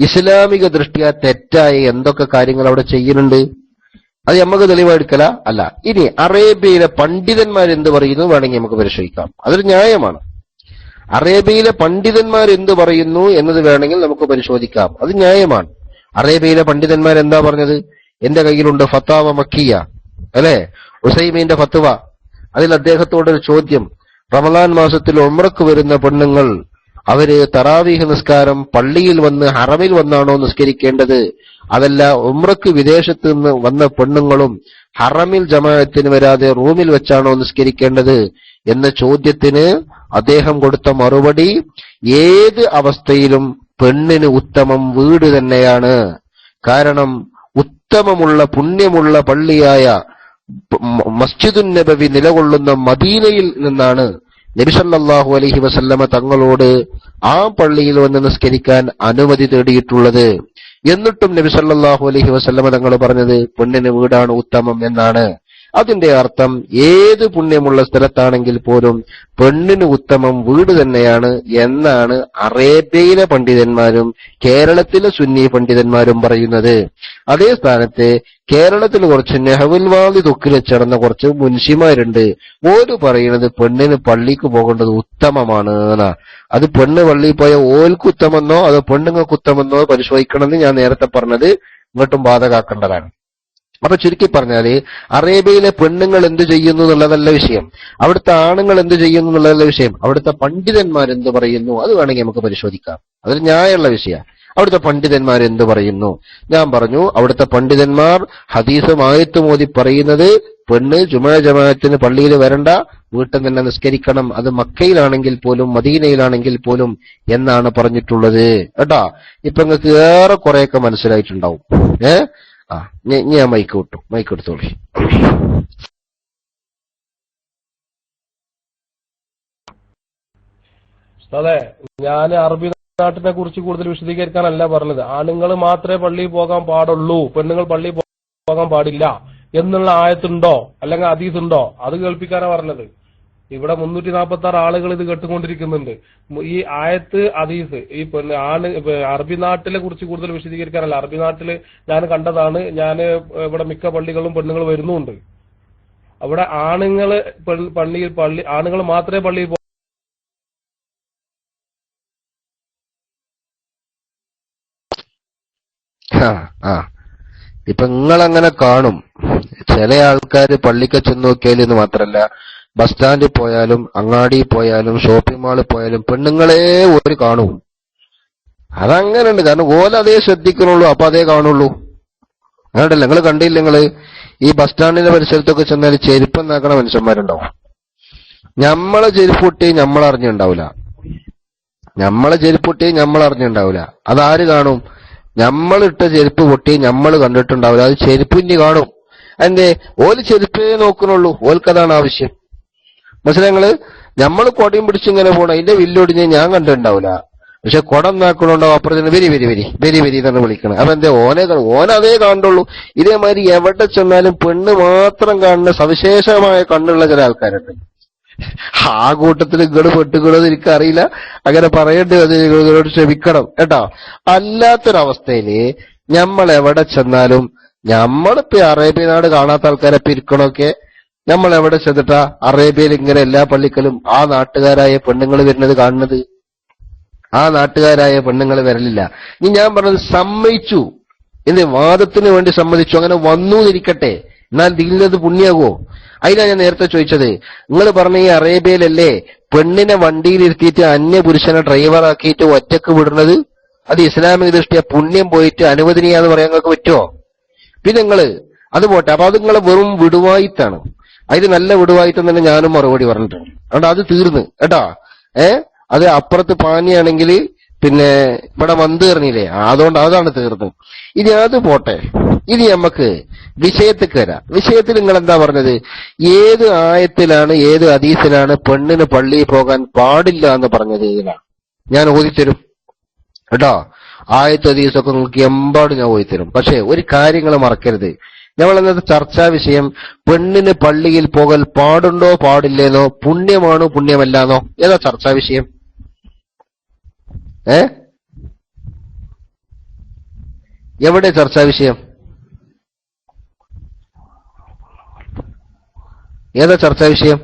ഇസ്ലാമിക ദൃഷ്ടിയ തെറ്റായ എന്തൊക്കെ കാര്യങ്ങൾ അവിടെ ചെയ്യുന്നുണ്ട്, അത് നമുക്ക് തെളിവെടുക്കല അല്ല. ഇനി അറേബ്യയിലെ പണ്ഡിതന്മാരെന്ത് പറയുന്നു വേണമെങ്കിൽ നമുക്ക് പരിശോധിക്കാം. അതൊരു ന്യായമാണ്. അറേബ്യയിലെ പണ്ഡിതന്മാരെന്ത് പറയുന്നു എന്നത് വേണമെങ്കിൽ നമുക്ക് പരിശോധിക്കാം. അത് ന്യായമാണ്. അറേബ്യയിലെ പണ്ഡിതന്മാരെന്താ പറഞ്ഞത്? എന്റെ കയ്യിലുണ്ട് ഫത്താവ മക്കിയ, അല്ലെ, ഉസൈമീന്റെ ഫത്വ. അതിൽ അദ്ദേഹത്തോടൊരു ചോദ്യം, റമളാൻ മാസത്തിൽ ഉംറക്ക് വരുന്ന പെണ്ണുങ്ങൾ അവര് തറാവീഹ് നിസ്കാരം പള്ളിയിൽ വന്ന് ഹറമിൽ വന്നാണോ നിസ്കരിക്കേണ്ടത്, അതല്ല ഉംറക്ക് വിദേശത്ത് നിന്ന് വന്ന പെണ്ണുങ്ങളും ഹറമിൽ ജമാഅത്തിന് വരാതെ റൂമിൽ വെച്ചാണോ നിസ്കരിക്കേണ്ടത് എന്ന ചോദ്യത്തിന് അദ്ദേഹം കൊടുത്ത മറുപടി, ഏത് അവസ്ഥയിലും പെണ്ണിന് ഉത്തമം വീട് തന്നെയാണ്. കാരണം ഉത്തമമുള്ള പുണ്യമുള്ള പള്ളിയായ മസ്ജിദുൻ നബവി നിലകൊള്ളുന്ന മദീനയിൽ നിന്നാണ് നബി സല്ലല്ലാഹു അലൈഹി വസല്ലമ തങ്ങളോട് ആ പള്ളിയിൽ വന്ന് നിസ്കരിക്കാൻ അനുമതി തേടിയിട്ടുള്ളത്. എന്നിട്ടും നബി സല്ലല്ലാഹു അലൈഹി വസല്ലമ തങ്ങൾ പറഞ്ഞത് പെണ്ണിന് വീടാണ് ഉത്തമം എന്നാണ്. അതിന്റെ അർത്ഥം ഏത് പുണ്യമുള്ള സ്ഥലത്താണെങ്കിൽ പോലും പെണ്ണിന് ഉത്തമം വീട് തന്നെയാണ് എന്നാണ് അറേബ്യയിലെ പണ്ഡിതന്മാരും കേരളത്തിലെ സുന്നി പണ്ഡിതന്മാരും പറയുന്നത്. അതേ സ്ഥാനത്ത് കേരളത്തിൽ കുറച്ച് നെഹ്വുൽവാദി തൊക്കിൽ വെച്ചിടന്ന കുറച്ച് മുൻഷിമാരുണ്ട്. ഓര് പറയുന്നത് പെണ്ണിന് പള്ളിക്ക് പോകേണ്ടത് ഉത്തമമാണ് എന്നാ. അത് പെണ്ണ് പള്ളിയിൽ പോയ ഓൽക്ക് ഉത്തമെന്നോ അതോ പെണ്ണുങ്ങൾക്ക് ഉത്തമെന്നോ പരിശോധിക്കണമെന്ന് ഞാൻ നേരത്തെ പറഞ്ഞത് ഇങ്ങോട്ടും ബാധകാക്കേണ്ടതാണ്. അപ്പൊ ചുരുക്കി പറഞ്ഞാല് അറേബ്യയിലെ പെണ്ണുങ്ങൾ എന്ത് ചെയ്യുന്നു എന്നുള്ളതല്ല വിഷയം, അവിടുത്തെ ആണുങ്ങൾ എന്ത് ചെയ്യുന്നു എന്നുള്ളതല്ല വിഷയം, അവിടുത്തെ പണ്ഡിതന്മാർ എന്ത് പറയുന്നു അത് വേണമെങ്കിൽ നമുക്ക് പരിശോധിക്കാം. അതൊരു ന്യായമുള്ള വിഷയമാണ്. അവിടുത്തെ പണ്ഡിതന്മാർ എന്ത് പറയുന്നു? ഞാൻ പറഞ്ഞു, അവിടുത്തെ പണ്ഡിതന്മാർ ഹദീസും ആയത്തും ഓതി പറയുന്നത് പെണ്ണ് ജുമുഅ ജമാഅത്തിന് പള്ളിയിൽ വരണ്ട, വീട്ടിൽ തന്നെ നിസ്കരിക്കണം, അത് മക്കയിലാണെങ്കിൽ പോലും മദീനയിലാണെങ്കിൽ പോലും എന്നാണ് പറഞ്ഞിട്ടുള്ളത്. കേട്ടാ, ഇപ്പൊ നിങ്ങൾക്ക് ഏറെ കുറെയൊക്കെ മനസ്സിലായിട്ടുണ്ടാവും. ഞാൻ മൈക്ക് എടുത്തോളി. അതെ, ഞാൻ അറബി നാട്ടിനെ കുറിച്ച് കൂടുതൽ വിശദീകരിക്കാനല്ല പറഞ്ഞത്. ആണുങ്ങൾ മാത്രമേ പള്ളിയിൽ പോകാൻ പാടുള്ളൂ, പെണ്ണുങ്ങൾ പള്ളിയിൽ പോകാൻ പാടില്ല എന്നുള്ള ആയത്തുണ്ടോ അല്ലെങ്കിൽ ഹദീസുണ്ടോ അത് കേൾപ്പിക്കാനാണ് പറഞ്ഞത്. ഇവിടെ 346 ആളുകൾ ഇത് കേട്ടുകൊണ്ടിരിക്കുന്നുണ്ട്. ഈ ആയത്ത് ഹദീസ് ഈ അറബി നാട്ടിലെ കുറിച്ച് കൂടുതൽ വിശദീകരിക്കാനല്ല. അറബി നാട്ടില് ഞാൻ കണ്ടതാണ്. ഞാൻ ഇവിടെ മിക്ക പള്ളികളും പെണ്ണുങ്ങൾ വരുന്നുണ്ട്. അവിടെ ആണുങ്ങൾ മാത്രമേ പള്ളിയിൽ ഇപ്പൊ നിങ്ങളങ്ങനെ കാണും. ചില ആൾക്കാര് പള്ളിക്ക് ചെന്ന് നോക്കിയാൽ എന്ന് മാത്രല്ല, ബസ് സ്റ്റാൻഡിൽ പോയാലും അങ്ങാടിയിൽ പോയാലും ഷോപ്പിംഗ് മാളിൽ പോയാലും പെണ്ണുങ്ങളെ ഒരു കാണൂ. അതങ്ങനെയുണ്ട്. കാരണം ഓല അതേ ശ്രദ്ധിക്കണുള്ളൂ, അപ്പൊ അതേ കാണുള്ളൂ. അങ്ങനെയല്ല, നിങ്ങൾ കണ്ടില്ല, നിങ്ങള് ഈ ബസ് സ്റ്റാൻഡിന്റെ പരിസരത്തൊക്കെ ചെന്നാൽ ചെരുപ്പ് എന്നാക്കണ മനുഷ്യന്മാരുണ്ടാവും. ഞമ്മളെ ചെരുപ്പ് പൊട്ടി ഞമ്മളറിഞ്ഞുണ്ടാവില്ല, ഞമ്മളെ ചെരുപ്പ് പൊട്ടി ഞമ്മളറിഞ്ഞുണ്ടാവില്ല. അതാര് കാണും? ഞമ്മളിട്ട ചെരുപ്പ് പൊട്ടി ഞമ്മൾ കണ്ടിട്ടുണ്ടാവില്ല, അത് ചെരുപ്പിന്റെ കാണും. എന്തേ? ഓല് ചെരുപ്പേ നോക്കണുള്ളൂ, ഓൽക്കതാണ് ആവശ്യം. മനസ്സിലാങ്ങള്? ഞമ്മള് കൊടയും പിടിച്ചിങ്ങനെ പോണം, അതിന്റെ വില്ലൊടിഞ്ഞ് ഞാൻ കണ്ടിട്ടുണ്ടാവില്ല. പക്ഷെ കുടം നാക്കണുണ്ടാവും, അപ്പുറത്തിന് very very very very very തന്നെ വിളിക്കണം. അപ്പൊ എന്തേ? ഓനതേ കാണുള്ളൂ. ഇതേമാതിരി എവിടെ ചെന്നാലും പെണ്ണ് മാത്രം കാണുന്ന സവിശേഷമായ കണ്ണുള്ള ചില ആൾക്കാരുണ്ട്. ആ കൂട്ടത്തിൽ ഇങ്ങോട്ട് പെട്ടുകൂടോന്ന് എനിക്കറിയില്ല, അങ്ങനെ പറയേണ്ടി വന്ന് നിങ്ങളോട് ക്ഷമിക്കണം കേട്ടോ. അല്ലാത്തൊരവസ്ഥയില് നമ്മൾ എവിടെ ചെന്നാലും, നമ്മളിപ്പോ അറേബ്യ നാട് കാണാത്ത ആൾക്കാരെ പിരിക്കണമൊക്കെ നമ്മൾ എവിടെ ചെന്നിട്ടാ അറേബ്യയിൽ ഇങ്ങനെ എല്ലാ പള്ളിക്കലും ആ നാട്ടുകാരായ പെണ്ണുങ്ങൾ വരുന്നത് കാണുന്നത്? ആ നാട്ടുകാരായ പെണ്ണുങ്ങൾ വരലില്ല. ഇനി ഞാൻ പറഞ്ഞത് സമ്മതിച്ചു, എന്ത് വാദത്തിന് വേണ്ടി സമ്മതിച്ചു, അങ്ങനെ വന്നു എന്നിരിക്കട്ടെ, എന്നാൽ ദില്ലത് പുണ്യാകുമോ? അതിനാ ഞാൻ നേരത്തെ ചോദിച്ചത്. നിങ്ങൾ പറഞ്ഞ ഈ അറേബ്യയിലല്ലേ പെണ്ണിനെ വണ്ടിയിലിരുത്തിയിട്ട് അന്യ പുരുഷനെ ഡ്രൈവറാക്കിയിട്ട് ഒറ്റക്ക് വിടുന്നത്? അത് ഇസ്ലാമിക ദൃഷ്ടിയ പുണ്യം പോയിട്ട് അനുവദനീയാന്ന് പറയാൻ നിങ്ങൾക്ക് പറ്റുമോ? പിന്നെ നിങ്ങള് അത് പോട്ടെ. അപ്പൊ അത് നിങ്ങളെ വെറും വിടുവായിത്താണ്. അതിന് നല്ല വിടുവായിത്തം തന്നെ ഞാനും മറുപടി പറഞ്ഞിട്ടുണ്ട്. അതുകൊണ്ട് അത് തീർന്ന് കേട്ടാ. അത് അപ്പുറത്ത് പാനിയാണെങ്കിൽ പിന്നെ ഇവിടെ വന്ന് കയറിഞ്ഞില്ലേ, അതുകൊണ്ട് അതാണ് തീർന്നു. ഇനി അത് പോട്ടെ. ഇനി നമുക്ക് വിഷയത്തിക്ക് വരാം. വിഷയത്തിൽ നിങ്ങൾ എന്താ പറഞ്ഞത്? ഏത് ആയത്തിലാണ് ഏത് ഹദീസിലാണ് പെണ്ണിന് പള്ളിയിൽ പോകാൻ പാടില്ല എന്ന് പറഞ്ഞത്? ഞാൻ ഓതിത്തരും കേട്ടോ. ആയത്ത് ഹദീസൊക്കെ നിങ്ങൾക്ക് എമ്പാട് ഞാൻ ഓതിത്തരും. പക്ഷെ ഒരു കാര്യങ്ങൾ മറക്കരുത്. നമ്മളെന്നത് ചർച്ചാ വിഷയം പെണ്ണിന് പള്ളിയിൽ പോകൽ പാടുണ്ടോ പാടില്ലേന്നോ, പുണ്യമാണോ പുണ്യമല്ലാന്നോ, ഏതാ ചർച്ചാ വിഷയം? എവിടെ ചർച്ചാ വിഷയം? ഏതാ ചർച്ചാ വിഷയം?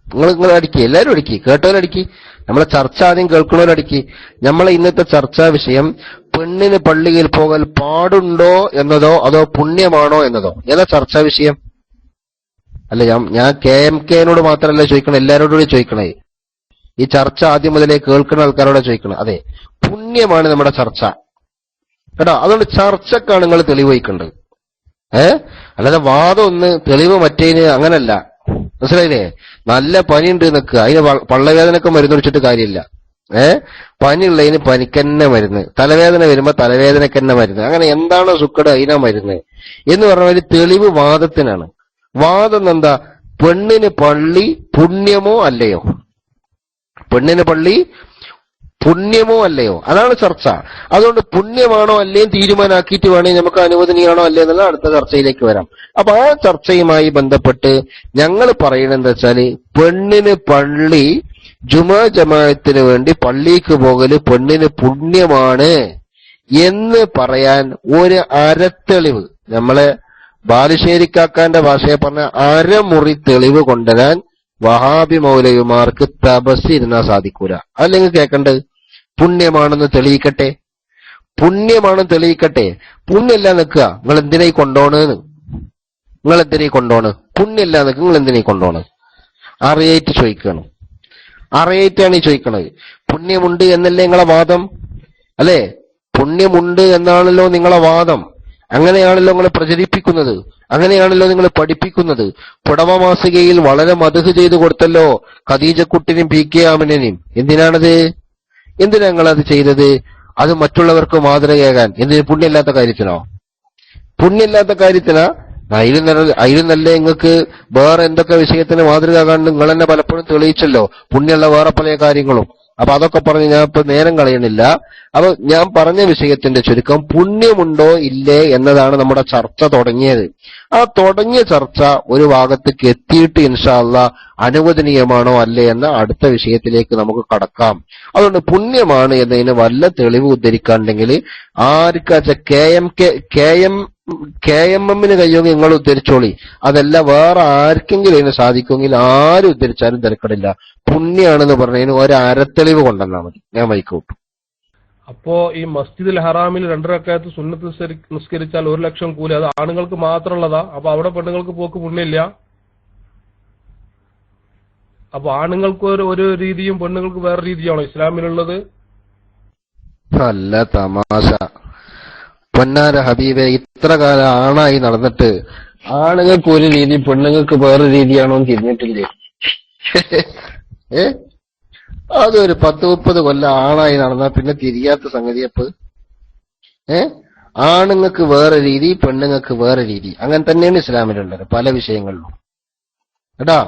നിങ്ങൾ അടിക്കി, എല്ലാവരും അടിക്കി, കേട്ടവരടിക്കി. നമ്മളെ ചർച്ച ആദ്യം കേൾക്കുന്നവരടിക്കി. നമ്മളെ ഇന്നത്തെ ചർച്ചാ വിഷയം പെണ്ണിന് പള്ളിയിൽ പോകൽ പാടുണ്ടോ എന്നതോ അതോ പുണ്യമാണോ എന്നതോ, ഏതാ ചർച്ചാ വിഷയം? അല്ല, ഞാൻ KMK-നോട് മാത്രമല്ല ചോദിക്കണേ, എല്ലാവരോടും ചോദിക്കണേ. ഈ ചർച്ച ആദ്യം മുതലേ കേൾക്കുന്ന ആൾക്കാരോടെ ചോദിക്കണം. അതെ, പുണ്യമാണ് നമ്മുടെ ചർച്ച കേട്ടോ. അതുകൊണ്ട് ചർച്ചക്കാണ് നിങ്ങൾ തെളിവ് വഹിക്കേണ്ടത്. അല്ലാതെ വാദം ഒന്ന് തെളിവ് മറ്റേന് അങ്ങനല്ല. മനസ്സിലായില്ലേ? നല്ല പനിയുണ്ട് നിൽക്കുക, അതിന് പള്ളവേദനക്ക് മരുന്ന് കുടിച്ചിട്ട് കാര്യമില്ല. പനിയുള്ളതിന് പനിക്കന്നെ മരുന്ന്, തലവേദന വരുമ്പോ തലവേദനക്കന്നെ മരുന്ന്, അങ്ങനെ എന്താണോ സുക്കട് അതിനാ മരുന്ന് എന്ന് പറഞ്ഞ ഒരു തെളിവ് വാദത്തിനാണ്. വാദം എന്താ? പെണ്ണിന് പള്ളി പുണ്യമോ അല്ലയോ, പെണ്ണിന് പള്ളി പുണ്യമോ അല്ലയോ, അതാണ് ചർച്ച. അതുകൊണ്ട് പുണ്യമാണോ അല്ലേ തീരുമാനാക്കിയിട്ട് വേണേ നമുക്ക് അനുവദനീയാണോ അല്ലേ എന്നുള്ള അടുത്ത ചർച്ചയിലേക്ക് വരാം. അപ്പൊ ആ ചർച്ചയുമായി ബന്ധപ്പെട്ട് ഞങ്ങൾ പറയുന്നത് എന്താ വെച്ചാല്, പെണ്ണിന് പള്ളി ജുമാ ജമാഅത്തിന് വേണ്ടി പള്ളിക്ക് പോകല് പെണ്ണിന് പുണ്യമാണ് എന്ന് പറയാൻ ഒരു അരത്തെളിവ്, നമ്മളെ ബാലുശ്ശേരിക്കാക്കാന്റെ ഭാഷയെ പറഞ്ഞ അരമുറി തെളിവ് കൊണ്ടുവരാൻ വഹാബി മൗലവിമാർക്ക് തപസ്സിരുന്നാ സാധിക്കൂല. അല്ലെങ്കിൽ കേൾക്കണ്ടത് പുണ്യമാണെന്ന് തെളിയിക്കട്ടെ, പുണ്യമാണെന്ന് തെളിയിക്കട്ടെ. പുണ്യല്ല നിൽക്കുക, നിങ്ങൾ എന്തിനായി കൊണ്ടോണെന്ന്, നിങ്ങൾ എന്തിനായി കൊണ്ടോണ്? പുണ്യല്ല നിൽക്കുക, നിങ്ങൾ എന്തിനായി കൊണ്ടോണ്? അറിയായിട്ട് ചോദിക്കണം, അറിയായിട്ടാണ് ഈ ചോദിക്കണത്. പുണ്യമുണ്ട് എന്നല്ലേ നിങ്ങളെ വാദം? അല്ലേ? പുണ്യമുണ്ട് എന്നാണല്ലോ നിങ്ങളെ വാദം. അങ്ങനെയാണല്ലോ നിങ്ങൾ പ്രചരിപ്പിക്കുന്നത്, അങ്ങനെയാണല്ലോ നിങ്ങൾ പഠിപ്പിക്കുന്നത്. പുടവ മാസികയിൽ വളരെ മദ്ഹ് ചെയ്തു കൊടുത്തല്ലോ ഖദീജക്കുട്ടിനും PK ആമിനെയും. എന്തിനാണത്? എന്തിനാ നിങ്ങളത് ചെയ്തത്? അത് മറ്റുള്ളവർക്ക് മാതൃകയാകാൻ. എന്തിന്? പുണ്യമില്ലാത്ത കാര്യത്തിനോ? പുണ്യമില്ലാത്ത കാര്യത്തിനാ? അതിലും നല്ല നിങ്ങൾക്ക് വേറെ എന്തൊക്കെ വിഷയത്തിന് മാതൃകയാകാൻ നിങ്ങൾ തന്നെ പലപ്പോഴും തെളിയിച്ചല്ലോ, പുണ്യമുള്ള വേറെ പല കാര്യങ്ങളും. അപ്പൊ അതൊക്കെ പറഞ്ഞ് ഞാൻ ഇപ്പൊ നേരം കളയണില്ല. അപ്പൊ ഞാൻ പറഞ്ഞ വിഷയത്തിന്റെ ചുരുക്കം പുണ്യമുണ്ടോ ഇല്ലേ എന്നതാണ് നമ്മുടെ ചർച്ച തുടങ്ങിയത്. ആ തുടങ്ങിയ ചർച്ച ഒരു ഭാഗത്തേക്ക് എത്തിയിട്ട് ഇൻഷാ അല്ലാഹ് അനുവദനീയമാണോ അല്ലേ എന്ന അടുത്ത വിഷയത്തിലേക്ക് നമുക്ക് കടക്കാം. അതുകൊണ്ട് പുണ്യമാണ് എന്നതിന് വല്ല തെളിവ് ഉദ്ധരിക്കാണ്ടെങ്കിൽ ആർക്കാച്ച KMM-ന് കഴിയുമെങ്കിൽ നിങ്ങൾ ഉദ്ധരിച്ചോളി, അതല്ല വേറെ ആർക്കെങ്കിലും അതിന് സാധിക്കുമെങ്കിൽ ആരും ഉദ്ധരിച്ചാലും തിരക്കടില്ല. പുണ്യാണെന്ന് പറഞ്ഞതിന് ഒരു അരത്തെളിവ് കൊണ്ടെന്നാ മതി, ഞാൻ വൈക്കോട്ടും. അപ്പോ ഈ മസ്ജിദുൽ ഹറാമിൽ 2 റക്അത്ത് സുന്നത്ത് നിസ്കരിച്ചാൽ 1 ലക്ഷം കൂലി, അത് ആണുങ്ങൾക്ക് മാത്രമുള്ളതാ? അപ്പൊ അവിടെ പെണ്ണുങ്ങൾക്ക് പോക്ക് പുണ്യമില്ല? അപ്പൊ ആണുങ്ങൾക്ക് ഒരു രീതിയും പെണ്ണുങ്ങൾക്ക് വേറെ രീതിയാണോ ഇസ്ലാമിലുള്ളത്? നല്ല തമാശ പൊന്നാര ഹബീബെ, ഇത്ര കാലം ആണായി നടന്നിട്ട് ആണുങ്ങൾക്ക് ഒരു രീതി പെണ്ണുങ്ങൾക്ക് വേറെ രീതിയാണോ എന്ന് തിരിഞ്ഞിട്ടില്ലേ? അതൊരു 10-30 കൊല്ലം ആണായി നടന്നാ പിന്നെ തിരിയാത്ത സംഗതിയപ്പ്. ആണുങ്ങൾക്ക് വേറെ രീതി പെണ്ണുങ്ങൾക്ക് വേറെ രീതി, അങ്ങനെ തന്നെയാണ് ഇസ്ലാമിലുള്ളത് പല വിഷയങ്ങളിലും കേട്ടാ.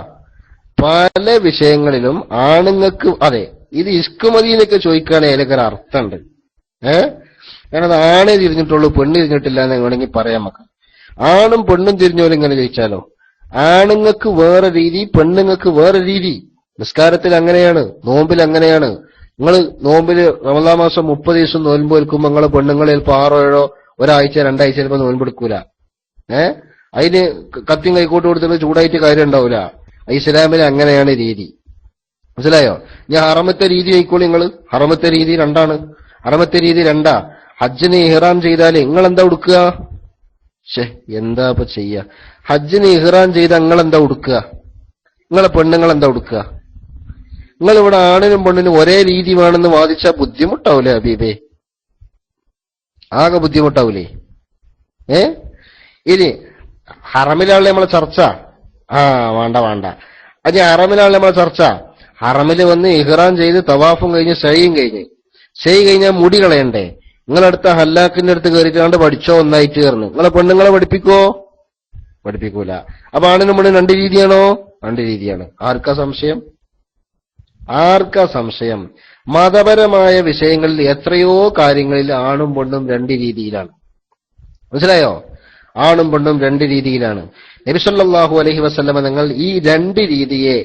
പല വിഷയങ്ങളിലും ആണുങ്ങൾക്ക്, അതെ, ഇത് ഇഷ്കുമതിയിലൊക്കെ ചോദിക്കുകയാണെങ്കിൽ അതിലൊക്കെ ഒരു അർത്ഥമുണ്ട്. കാരണം അത് ആണേ തിരിഞ്ഞിട്ടുള്ളൂ പെണ്ണ് തിരിഞ്ഞിട്ടില്ല എന്ന് വേണമെങ്കിൽ പറയാൻ നമുക്ക്. ആണും പെണ്ണും തിരിഞ്ഞോലും ഇങ്ങനെ ചോദിച്ചാലോ? ആണുങ്ങൾക്ക് വേറെ രീതി പെണ്ണുങ്ങൾക്ക് വേറെ രീതി. നിസ്കാരത്തിൽ അങ്ങനെയാണ്, നോമ്പിൽ അങ്ങനെയാണ്. നിങ്ങൾ നോമ്പില് റമദാൻ മാസം 30 ദിവസം നോൻപ് വെൽക്കുമ്പോ നിങ്ങളെ പെണ്ണുങ്ങൾ ചിലപ്പോ 6 or 7 ഒരാഴ്ച 2 ആഴ്ച ചിലപ്പോ നോൻപെടുക്കൂല. അതിന് കത്തിയും കൈക്കോട്ട് കൊടുത്തിട്ട് ചൂടായിട്ട് കാര്യം ഉണ്ടാവൂല. ഇസ്ലാമിൽ അങ്ങനെയാണ് രീതി. മനസ്സിലായോ? ഞാൻ ഹറമത്തെ രീതി ആയിക്കോളി. നിങ്ങൾ ഹറമത്തെ രീതി 2 ഹറമത്തെ രീതി 2. ഹജ്ജിന് ഇഹ്റാം ചെയ്താല് നിങ്ങൾ എന്താ ഉടുക്കുക? എന്താ ഇപ്പൊ ചെയ്യ? ഹജ്ജിന് ഇഹ്റാം ചെയ്താൽ നിങ്ങൾ എന്താ ഉടുക്കുക? നിങ്ങളെ പെണ്ണുങ്ങൾ എന്താ ഉടുക്കുക? നിങ്ങൾ ഇവിടെ ആണിനും പെണ്ണിനും ഒരേ രീതി വേണമെന്ന് വാദിച്ചാൽ ബുദ്ധിമുട്ടാവൂലേ ഹബീബേ? ആകെ ബുദ്ധിമുട്ടാവൂലേ? ഇനി ഹറമിലാണല്ലേ നമ്മളെ ചർച്ച. വേണ്ട അത് ഹറമിലാണല്ലേ നമ്മളെ ചർച്ച. ഹറമില് വന്ന് ഇഹ്റാം ചെയ്ത് തവാഫും കഴിഞ്ഞ് സയ്യും കഴിഞ്ഞാൽ മുടി കളയണ്ടേ? നിങ്ങളടുത്ത ഹല്ലാക്കിന്റെ അടുത്ത് കയറിയിട്ടാണ്ട് പഠിച്ചോ ഒന്നായിട്ട് കയറുന്നു. നിങ്ങളെ പെണ്ണുങ്ങളെ പഠിപ്പിക്കോ? പഠിപ്പിക്കൂല. അപ്പൊ ആണിനും പെണ്ണും രണ്ട് രീതിയാണോ? രണ്ട് രീതിയാണ്. ആർക്കാ സംശയം? മതപരമായ വിഷയങ്ങളിൽ എത്രയോ കാര്യങ്ങളിൽ ആണും പെണ്ണും രണ്ട് രീതിയിലാണ്. മനസ്സിലായോ? ആണും പെണ്ണും രണ്ട് രീതിയിലാണ്. നബി സല്ലല്ലാഹു അലൈഹി വസല്ലമ നിങ്ങൾ ഈ രണ്ട് രീതിയെ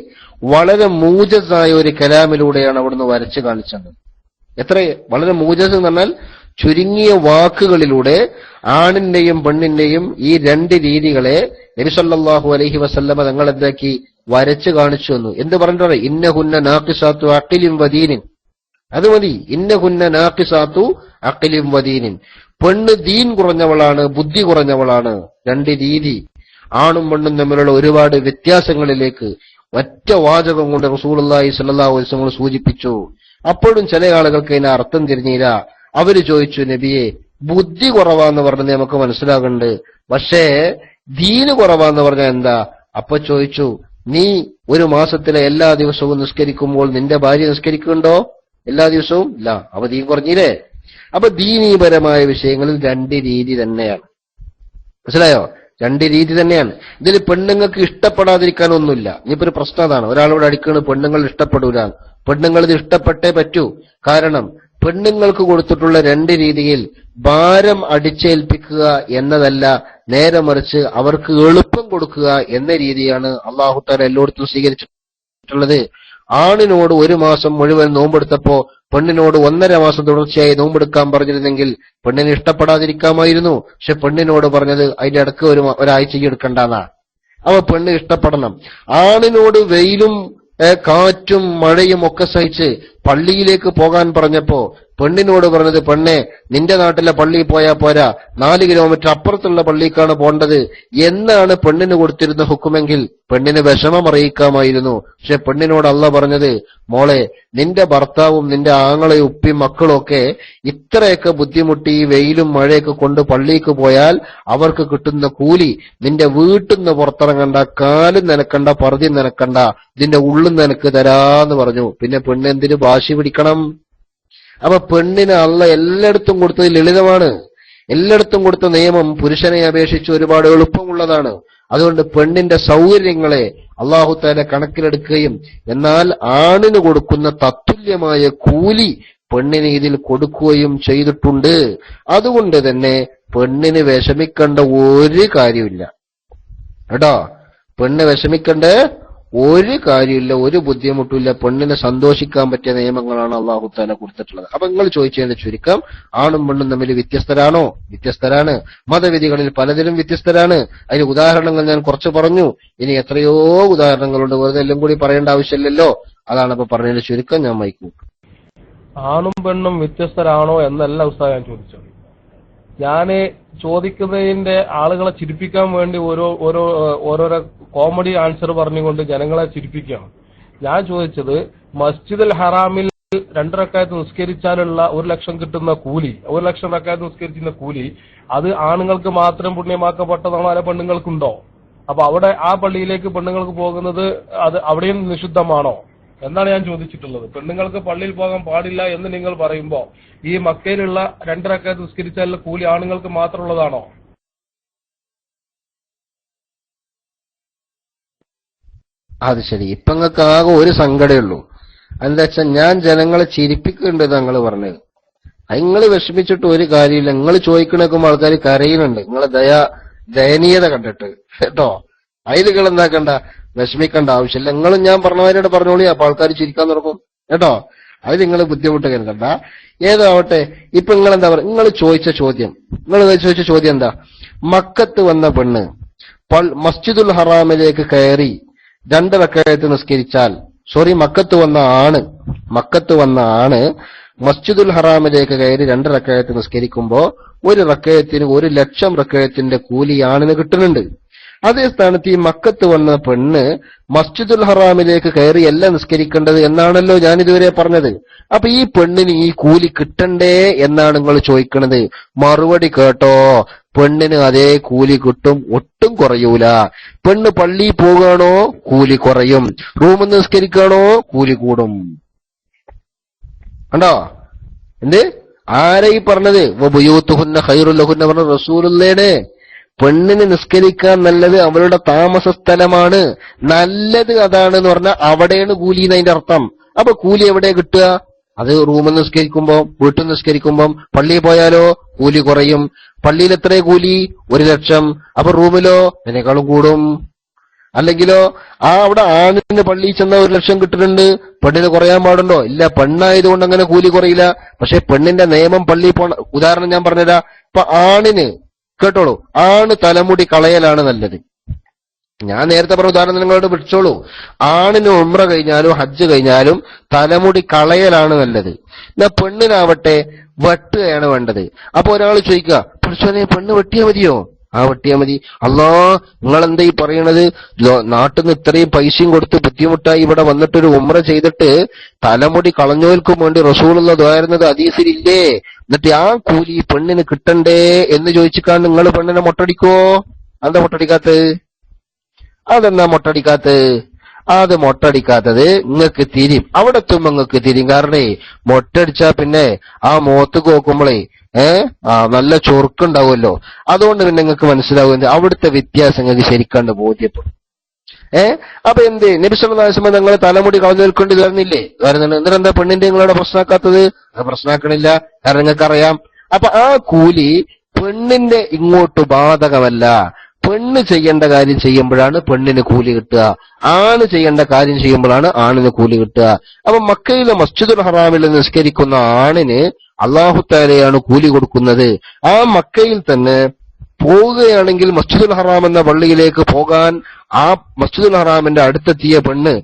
വളരെ മൂജസായ ഒരു കലാമിലൂടെയാണ് അവിടുന്ന് വരച്ചു കാണിച്ചത്. വളരെ മൂജസ് എന്ന് പറഞ്ഞാൽ ചുരുങ്ങിയ വാക്കുകളിലൂടെ ആണിന്റെയും പെണ്ണിന്റെയും ഈ രണ്ട് രീതികളെ നബി സല്ലല്ലാഹു അലൈഹി വസല്ലമ തങ്ങൾ എന്താക്കി വരച്ചു കാണിച്ചു വന്നു. എന്ത് പറഞ്ഞിട്ട് ഇന്നഹുന്ന നാഖിസാത്തു അഖിലിൻ വദീനിൻ. അത് മതി. ഇന്നഹുന്ന നാഖിസാത്തു അഖിലിൻ വദീനിൻ. പെണ്ണ് ദീൻ കുറഞ്ഞവളാണ്, ബുദ്ധി കുറഞ്ഞവളാണ്. രണ്ട് രീതി. ആണും പെണ്ണും തമ്മിലുള്ള ഒരുപാട് വ്യത്യാസങ്ങളിലേക്ക് ഒറ്റ വാചകം കൊണ്ട് റസൂലുള്ളാഹി സ്വല്ലല്ലാഹു അലൈഹി വസല്ലം സൂചിപ്പിച്ചു. അപ്പോഴും ചില ആളുകൾക്ക് അതിന് അർത്ഥം തിരിഞ്ഞില്ല. അവര് ചോദിച്ചു, നബിയെ ബുദ്ധി കുറവാന്ന് പറഞ്ഞത് നമുക്ക് മനസ്സിലാകുന്നുണ്ട്, പക്ഷേ ദീന് കുറവാന്ന് പറഞ്ഞാൽ എന്താ? അപ്പൊ ചോദിച്ചു, നീ ഒരു മാസത്തിലെ എല്ലാ ദിവസവും നിസ്കരിക്കുമ്പോൾ നിന്റെ ഭാര്യ നിസ്കരിക്കുന്നുണ്ടോ? എല്ലാ ദിവസവും ഇല്ല. അപ്പൊ ദീൻ കുറഞ്ഞില്ലേ? അപ്പൊ ദീനീപരമായ വിഷയങ്ങളിൽ രണ്ട് രീതി തന്നെയാണ്. മനസ്സിലായോ? രണ്ട് രീതി തന്നെയാണ്. ഇതിൽ പെണ്ണുങ്ങൾക്ക് ഇഷ്ടപ്പെടാതിരിക്കാനൊന്നുമില്ല. ഇനിയിപ്പോ ഒരു പ്രശ്നം അതാണ്, ഒരാളോട് അടിക്കണ് പെണ്ണുങ്ങൾ ഇഷ്ടപ്പെടൂല. പെണ്ണുങ്ങൾ ഇത് ഇഷ്ടപ്പെട്ടേ പറ്റൂ. കാരണം പെണ്ണുങ്ങൾക്ക് കൊടുത്തിട്ടുള്ള രണ്ട് രീതിയിൽ ഭാരം അടിച്ചേൽപ്പിക്കുക എന്നതല്ല, നേരെ മറിച്ച് അവർക്ക് എളുപ്പം കൊടുക്കുക എന്ന രീതിയാണ് അല്ലാഹു തആല എല്ലായിടത്തും സ്വീകരിച്ചിട്ടുള്ളത്. ആണിനോട് ഒരു മാസം മുഴുവൻ നോമ്പെടുത്തപ്പോ പെണ്ണിനോട് 1.5 മാസം തുടർച്ചയായി നോമ്പെടുക്കാൻ പറഞ്ഞിരുന്നെങ്കിൽ പെണ്ണിന് ഇഷ്ടപ്പെടാതിരിക്കാമായിരുന്നു. പക്ഷെ പെണ്ണിനോട് പറഞ്ഞത് അതിന്റെ ഇടക്ക് ഒരാഴ്ചയ്ക്ക് എടുക്കണ്ടെന്നാ. അപ്പൊ പെണ്ണ് ഇഷ്ടപ്പെടണം. ആണിനോട് വെയിലും കാറ്റും മഴയും ഒക്കെ സഹിച്ച് പള്ളിയിലേക്ക് പോകാൻ പറഞ്ഞപ്പോ പെണ്ണിനോട് പറഞ്ഞത്, പെണ്ണെ നിന്റെ നാട്ടിലെ പള്ളിയിൽ പോയാൽ പോരാ, 4 കിലോമീറ്റർ അപ്പുറത്തുള്ള പള്ളിക്കാണ് പോണ്ടത് എന്നാണ് പെണ്ണിന് കൊടുത്തിരുന്ന ഹുക്കുമെങ്കിൽ പെണ്ണിന് വിഷമം അറിയിക്കാമായിരുന്നു. പക്ഷെ പെണ്ണിനോട് അല്ലാഹ് പറഞ്ഞത്, മോളെ നിന്റെ ഭർത്താവും നിന്റെ ആങ്ങളെയും ഉപ്പിയും മക്കളും ഒക്കെ ഇത്രയൊക്കെ ബുദ്ധിമുട്ടി വെയിലും മഴയൊക്കെ കൊണ്ട് പള്ളിക്ക് പോയാൽ അവർക്ക് കിട്ടുന്ന കൂലി നിന്റെ വീട്ടിൽ നിന്ന് പുറത്തിറങ്ങണ്ട, കാലും നനക്കണ്ട, പർദ്ദയും നനക്കണ്ട, ഇതിന്റെ ഉള്ളും നിനക്ക് തരാന്ന് പറഞ്ഞു. പിന്നെ പെണ്ണ് എന്തിനു വാശി പിടിക്കണം? അപ്പൊ പെണ്ണിന് അല്ലാഹ് എല്ലായിടത്തും കൊടുത്തത് ലളിതമാണ്. എല്ലായിടത്തും കൊടുത്ത നിയമം പുരുഷനെ അപേക്ഷിച്ച് ഒരുപാട് എളുപ്പമുള്ളതാണ്. അതുകൊണ്ട് പെണ്ണിന്റെ സൗകര്യങ്ങളെ അല്ലാഹു തആല കണക്കിലെടുക്കുകയും എന്നാൽ ആണിന് കൊടുക്കുന്ന തത്തുല്യമായ കൂലി പെണ്ണിന് ഇതിൽ കൊടുക്കുകയും ചെയ്തിട്ടുണ്ട്. അതുകൊണ്ട് തന്നെ പെണ്ണിന് വിഷമിക്കേണ്ട ഒരു കാര്യമില്ല കേട്ടോ. പെണ്ണ് വിഷമിക്കേണ്ട ഒരു കാര്യമില്ല, ഒരു ബുദ്ധിമുട്ടില്ല. പെണ്ണിനെ സന്തോഷിക്കാൻ പറ്റിയ നിയമങ്ങളാണ് അല്ലാഹു തആല കൊടുത്തിട്ടുള്ളത്. അപ്പൊ നിങ്ങൾ ചോദിച്ചതിന്റെ ചുരുക്കം, ആണും പെണ്ണും തമ്മിൽ വ്യത്യസ്തരാണോ? വ്യത്യസ്തരാണ്. മതവിധികളിൽ പലതിലും വ്യത്യസ്തരാണ്. അതിന് ഉദാഹരണങ്ങൾ ഞാൻ കുറച്ച് പറഞ്ഞു. ഇനി എത്രയോ ഉദാഹരണങ്ങളുണ്ട്, വെറുതെ എല്ലാം കൂടി പറയേണ്ട ആവശ്യമില്ലല്ലോ. അതാണ് ഇപ്പൊ പറഞ്ഞതിന്റെ ചുരുക്കം. ഞാൻ മൈക്കും. ആണും പെണ്ണും വ്യത്യസ്തരാണോ എന്നല്ല ഉസ്താദ് ഞാൻ ചോദിച്ചത്. ഞാന് ചോദിക്കുന്നതിന്റെ ആളുകളെ ചിരിപ്പിക്കാൻ വേണ്ടി ഓരോരോ കോമഡി ആൻസർ പറഞ്ഞുകൊണ്ട് ജനങ്ങളെ ചിരിപ്പിക്കുകയാണ്. ഞാൻ ചോദിച്ചത്, മസ്ജിദുൽ ഹറാമിൽ 2 റക്അത്ത് നിസ്കരിച്ചാലുള്ള 1 ലക്ഷം കിട്ടുന്ന കൂലി, 1 ലക്ഷം റക്അത്ത് നിസ്കരിക്കുന്ന കൂലി, അത് ആണുങ്ങൾക്ക് മാത്രം പുണ്യമാക്കപ്പെട്ടതാണോ അല്ല പെണ്ണുങ്ങൾക്കുണ്ടോ? അപ്പൊ അവിടെ ആ പള്ളിയിലേക്ക് പെണ്ണുങ്ങൾക്ക് പോകുന്നത് അത് അവിടെയും നിഷിദ്ധമാണോ എന്നാണ് ഞാൻ ചോദിച്ചിട്ടുള്ളത്. പെണ്ണുങ്ങൾക്ക് പള്ളിയിൽ പോകാൻ പാടില്ല എന്ന് നിങ്ങൾ പറയുമ്പോ ഈ മക്കയിലുള്ള 2 റക്അത്ത് നിസ്കരിച്ചാലുള്ള കൂലി ആണുങ്ങൾക്ക് മാത്രമുള്ളതാണോ? അത് ശരി. ഇപ്പൊ നിങ്ങൾക്ക് ആകെ ഒരു സങ്കടമേ ഉള്ളൂ. എന്താ വെച്ചാൽ ഞാൻ ജനങ്ങളെ ചിരിപ്പിക്കുന്നുണ്ട് നിങ്ങൾ പറഞ്ഞത്. നിങ്ങൾ വിഷമിച്ചിട്ട് ഒരു കാര്യമില്ല. നിങ്ങൾ ചോദിക്കണേക്കുമ്പോ ആൾക്കാർ കരയുന്നുണ്ട് നിങ്ങളെ ദയനീയത കണ്ടിട്ട് കേട്ടോ. അതിൽ നിങ്ങൾ എന്താക്കണ്ട, വിഷമിക്കേണ്ട ആവശ്യമില്ല. നിങ്ങളും ഞാൻ പറഞ്ഞവരോട് പറഞ്ഞോളി, അപ്പൊ ആൾക്കാർ ചിരിക്കാൻ തുടങ്ങും കേട്ടോ. അത് നിങ്ങൾ ബുദ്ധിമുട്ട് കരുതണ്ട. ഏതാവട്ടെ, ഇപ്പൊ നിങ്ങൾ എന്താ പറയുക, നിങ്ങൾ ചോദിച്ച ചോദ്യം എന്താ? മക്കത്ത് വന്ന പെണ്ണ് മസ്ജിദുൽ ഹറാമിലേക്ക് കയറി 2 റക്അത്ത് നിസ്കരിച്ചാൽ, മക്കത്ത് വന്ന ആണ് മസ്ജിദുൽ ഹറാമിലേക്ക് കയറി 2 റക്അത്ത് നിസ്കരിക്കുമ്പോ 1 റക്അത്തിന് 1 ലക്ഷം റക്അത്തിന്റെ കൂലി ആണിന് കിട്ടുന്നുണ്ട്. അതേ സ്ഥാനത്ത് ഈ മക്കത്ത് വന്ന പെണ്ണ് മസ്ജിദുൽ ഹറാമിലേക്ക് കയറി എല്ലാം നിസ്കരിക്കേണ്ടത് എന്നാണല്ലോ ഞാൻ ഇതുവരെ പറഞ്ഞത്. അപ്പൊ ഈ പെണ്ണിന് ഈ കൂലി കിട്ടണ്ടേ എന്നാണ് നിങ്ങൾ ചോദിക്കണത്. മറുപടി കേട്ടോ, പെണ്ണിന് അതേ കൂലി കിട്ടും, ഒട്ടും കുറയൂല. പെണ്ണ് പള്ളിയിൽ പോവുകയാണോ കൂലി കുറയും, റൂമിൽ നിസ്കരിക്കുകയാണോ കൂലി കൂടും. കണ്ടോ എന്ത് ആരായി പറഞ്ഞത്? വബുയൂത്തുഹുന്ന ഖൈറുല്ലഹുന്ന പറഞ്ഞ റസൂലുള്ളാഹിയുടെ. പെണ്ണിന് നിസ്കരിക്കാൻ നല്ലത് അവളുടെ താമസ സ്ഥലമാണ്, നല്ലത് അതാണെന്ന് പറഞ്ഞാൽ അവിടെയാണ് കൂലി എന്നതിന്റെ അർത്ഥം. അപ്പൊ കൂലി എവിടെ കിട്ടുക? അത് റൂമിൽ നിസ്കരിക്കുമ്പോ, വീട്ടിൽ നിസ്കരിക്കുമ്പം. പള്ളിയിൽ പോയാലോ കൂലി കുറയും. പള്ളിയിൽ എത്രയോ കൂലി? 1,00,000. അപ്പൊ റൂമിലോ അതിനേക്കാളും കൂടും. അല്ലെങ്കിലോ അവിടെ ആണിന് പള്ളിയിൽ ചെന്ന 1,00,000 കിട്ടുന്നുണ്ട്, പെണ്ണിന് കുറയാൻ പാടുണ്ടോ? ഇല്ല, പെണ്ണായതുകൊണ്ട് അങ്ങനെ കൂലി കുറയില്ല. പക്ഷെ പെണ്ണിന്റെ നിയമം പള്ളിയിൽ പോണ ഉദാഹരണം ഞാൻ പറഞ്ഞുതരാം. ഇപ്പൊ ആണിന് കേട്ടോളൂ, ആണ് തലമുടി കളയലാണ് നല്ലത്. ഞാൻ നേരത്തെ പറഞ്ഞ ഉദാഹരണം നിങ്ങളോട് പിടിച്ചോളൂ. ആണിന് ഉംറ കഴിഞ്ഞാലും ഹജ്ജ് കഴിഞ്ഞാലും തലമുടി കളയലാണ് നല്ലത്. എന്നാ പെണ്ണിനാവട്ടെ വെട്ടുകയാണ് വേണ്ടത്. അപ്പൊ ഒരാൾ ചോദിക്കുക, പിടിച്ചോനെ പെണ്ണ് വെട്ടിയാ മതിയോ? ആ വെട്ടിയാ മതി. അല്ലാ, നിങ്ങളെന്താ ഈ പറയണത്? നാട്ടിൽ നിന്ന് ഇത്രയും പൈസയും കൊടുത്ത് ബുദ്ധിമുട്ടായി ഇവിടെ വന്നിട്ടൊരു ഉംറ ചെയ്തിട്ട് തലമുടി കളഞ്ഞോൽക്കും വേണ്ടി റസൂലുള്ള ദ്വാരുന്നത് ഹദീസിലില്ലേ? എന്നിട്ട് ആ കൂലി പെണ്ണിന് കിട്ടണ്ടേ എന്ന് ചോദിച്ചിട്ടാണ് നിങ്ങൾ പെണ്ണിനെ മൊട്ടടിക്കോ? എന്താ മൊട്ടടിക്കാത്തത്? അതെന്നാ മൊട്ടടിക്കാത്തത്? അത് മൊട്ടടിക്കാത്തത് നിങ്ങൾക്ക് തിരിയും, അവിടെ എത്തുമ്പോ നിങ്ങൾക്ക് തിരിയും. കാരണം മൊട്ടടിച്ചാ പിന്നെ ആ മുഖത്തേക്ക് നോക്കുമ്പോളേ നല്ല ചൊറുക്കുണ്ടാവുമല്ലോ. അതുകൊണ്ട് പിന്നെ നിങ്ങൾക്ക് മനസ്സിലാവും അവിടുത്തെ വ്യത്യാസം നിങ്ങൾക്ക് ശരിക്കാണ്ട് ബോധ്യപ്പെടും. അപ്പൊ എന്ത് നബി സല്ലല്ലാഹു അലൈഹി വസല്ലം നിങ്ങൾ തലമുടി കളഞ്ഞു നിൽക്കേണ്ടി വരുന്നില്ലേ? വരുന്നുണ്ട്. എന്നിട്ടെന്താ പെണ്ണിന്റെ നിങ്ങളുടെ പ്രശ്നമാക്കാത്തത്? അത് പ്രശ്നമാക്കണില്ല, കാരണം നിങ്ങൾക്കറിയാം. അപ്പൊ ആ കൂലി പെണ്ണിന്റെ ഇങ്ങോട്ട് ബാധകമല്ല. പെണ്ണ് ചെയ്യേണ്ട കാര്യം ചെയ്യുമ്പോഴാണ് പെണ്ണിന് കൂലി കിട്ടുക, ആണ് ചെയ്യേണ്ട കാര്യം ചെയ്യുമ്പോഴാണ് ആണിന് കൂലി കിട്ടുക. അപ്പൊ മക്കയിലെ മസ്ജിദുൽ ഹറാമിൽ നിസ്കരിക്കുന്ന ആണിന് അല്ലാഹു തആലയാണ് കൂലി കൊടുക്കുന്നത്. ആ മക്കയിൽ തന്നെ പോവുകയാണെങ്കിൽ മസ്ജിദുൽ ഹറാം എന്ന പള്ളിയിലേക്ക് പോകാൻ ആ മസ്ജിദുൽ ഹറാമിന്റെ അടുത്തെത്തിയ പെണ്ണ്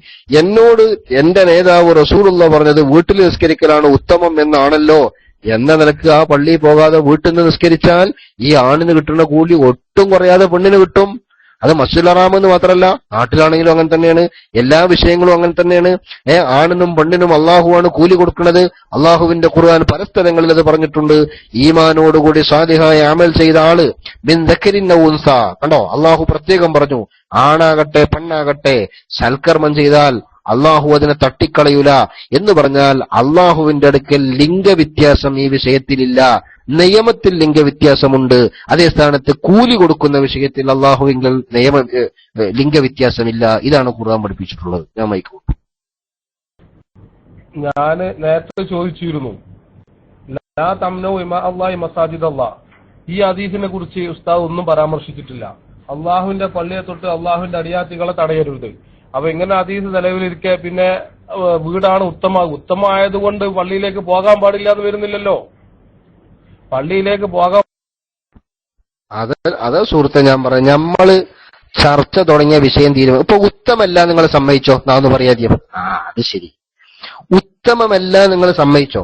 എന്നോട് എന്റെ നേതാവ് റസൂലുള്ള പറഞ്ഞത് വീട്ടിൽ നിസ്കരിക്കലാണ് ഉത്തമം എന്നാണല്ലോ എന്ന നിലക്ക് ആ പള്ളിയിൽ പോകാതെ വീട്ടിൽ നിന്ന് നിസ്കരിച്ചാൽ ഈ ആണിന് കിട്ടുന്ന കൂലി ഒട്ടും കുറയാതെ പെണ്ണിന് കിട്ടും. അത് മസ്ജിദുൽ ഹറാം എന്ന് മാത്രമല്ല, നാട്ടിലാണെങ്കിലും അങ്ങനെ തന്നെയാണ്, എല്ലാ വിഷയങ്ങളും അങ്ങനെ തന്നെയാണ്. ആണിനും പെണ്ണിനും അള്ളാഹുവാണ് കൂലി കൊടുക്കുന്നത്. അള്ളാഹുവിന്റെ ഖുർആൻ പല സ്ഥലങ്ങളിൽ അത് പറഞ്ഞിട്ടുണ്ട്. ഈമാനോടുകൂടി സാലിഹായ അമൽ ചെയ്ത ആള് മിൻ ദക്കരിൻ ഔ ഉൻസ, കണ്ടോ അള്ളാഹു പ്രത്യേകം പറഞ്ഞു. ആണാകട്ടെ പെണ്ണാകട്ടെ സൽക്കർമ്മം ചെയ്താൽ അള്ളാഹു അതിനെ തട്ടിക്കളയൂല എന്ന് പറഞ്ഞാൽ അള്ളാഹുവിന്റെ അടുക്കൽ ലിംഗവ്യത്യാസം ഈ വിഷയത്തിലില്ല. നിയമത്തിൽ ലിംഗവ്യത്യാസമുണ്ട്, അതേ സ്ഥാനത്ത് കൂലി കൊടുക്കുന്ന വിഷയത്തിൽ അള്ളാഹുവിൽ ലിംഗവ്യത്യാസമില്ല. ഇതാണ് ഖുർആൻ പഠിപ്പിച്ചിട്ടുള്ളത്. ഞാൻ മൈക്കൂ ഞാൻ നേരത്തെ ചോദിച്ചിരുന്നു, ലാ തംനഉ ഇമാ അല്ലാഹി മസാജിദ് അല്ലാഹ്. ഈ ഹദീസിനെ കുറിച്ച് ഉസ്താദ് ഒന്നും പരാമർശിച്ചിട്ടില്ല. അള്ളാഹുവിന്റെ പള്ളിയെ തൊട്ട് അള്ളാഹുവിന്റെ അടിയാത്തികളെ തടയരുത്. അപ്പൊ ഇങ്ങനെ ഹദീസ് നിലവിലിരിക്കെ പിന്നെ വീടാണ് ഉത്തമമായതുകൊണ്ട് പള്ളിയിലേക്ക് പോകാൻ പാടില്ല എന്ന് വരുന്നില്ലല്ലോ. പള്ളിയിലേക്ക് പോകാൻ അത് സുഹൃത്തെ ഞാൻ പറയാം, നമ്മള് ചർച്ച തുടങ്ങിയ വിഷയം തീരുമാനം. ഇപ്പൊ ഉത്തമല്ല നിങ്ങൾ സമ്മതിച്ചോ? നാന്ന് പറയാദ്യം. അത് ശരി, ഉത്തമമല്ല നിങ്ങൾ സമ്മതിച്ചോ?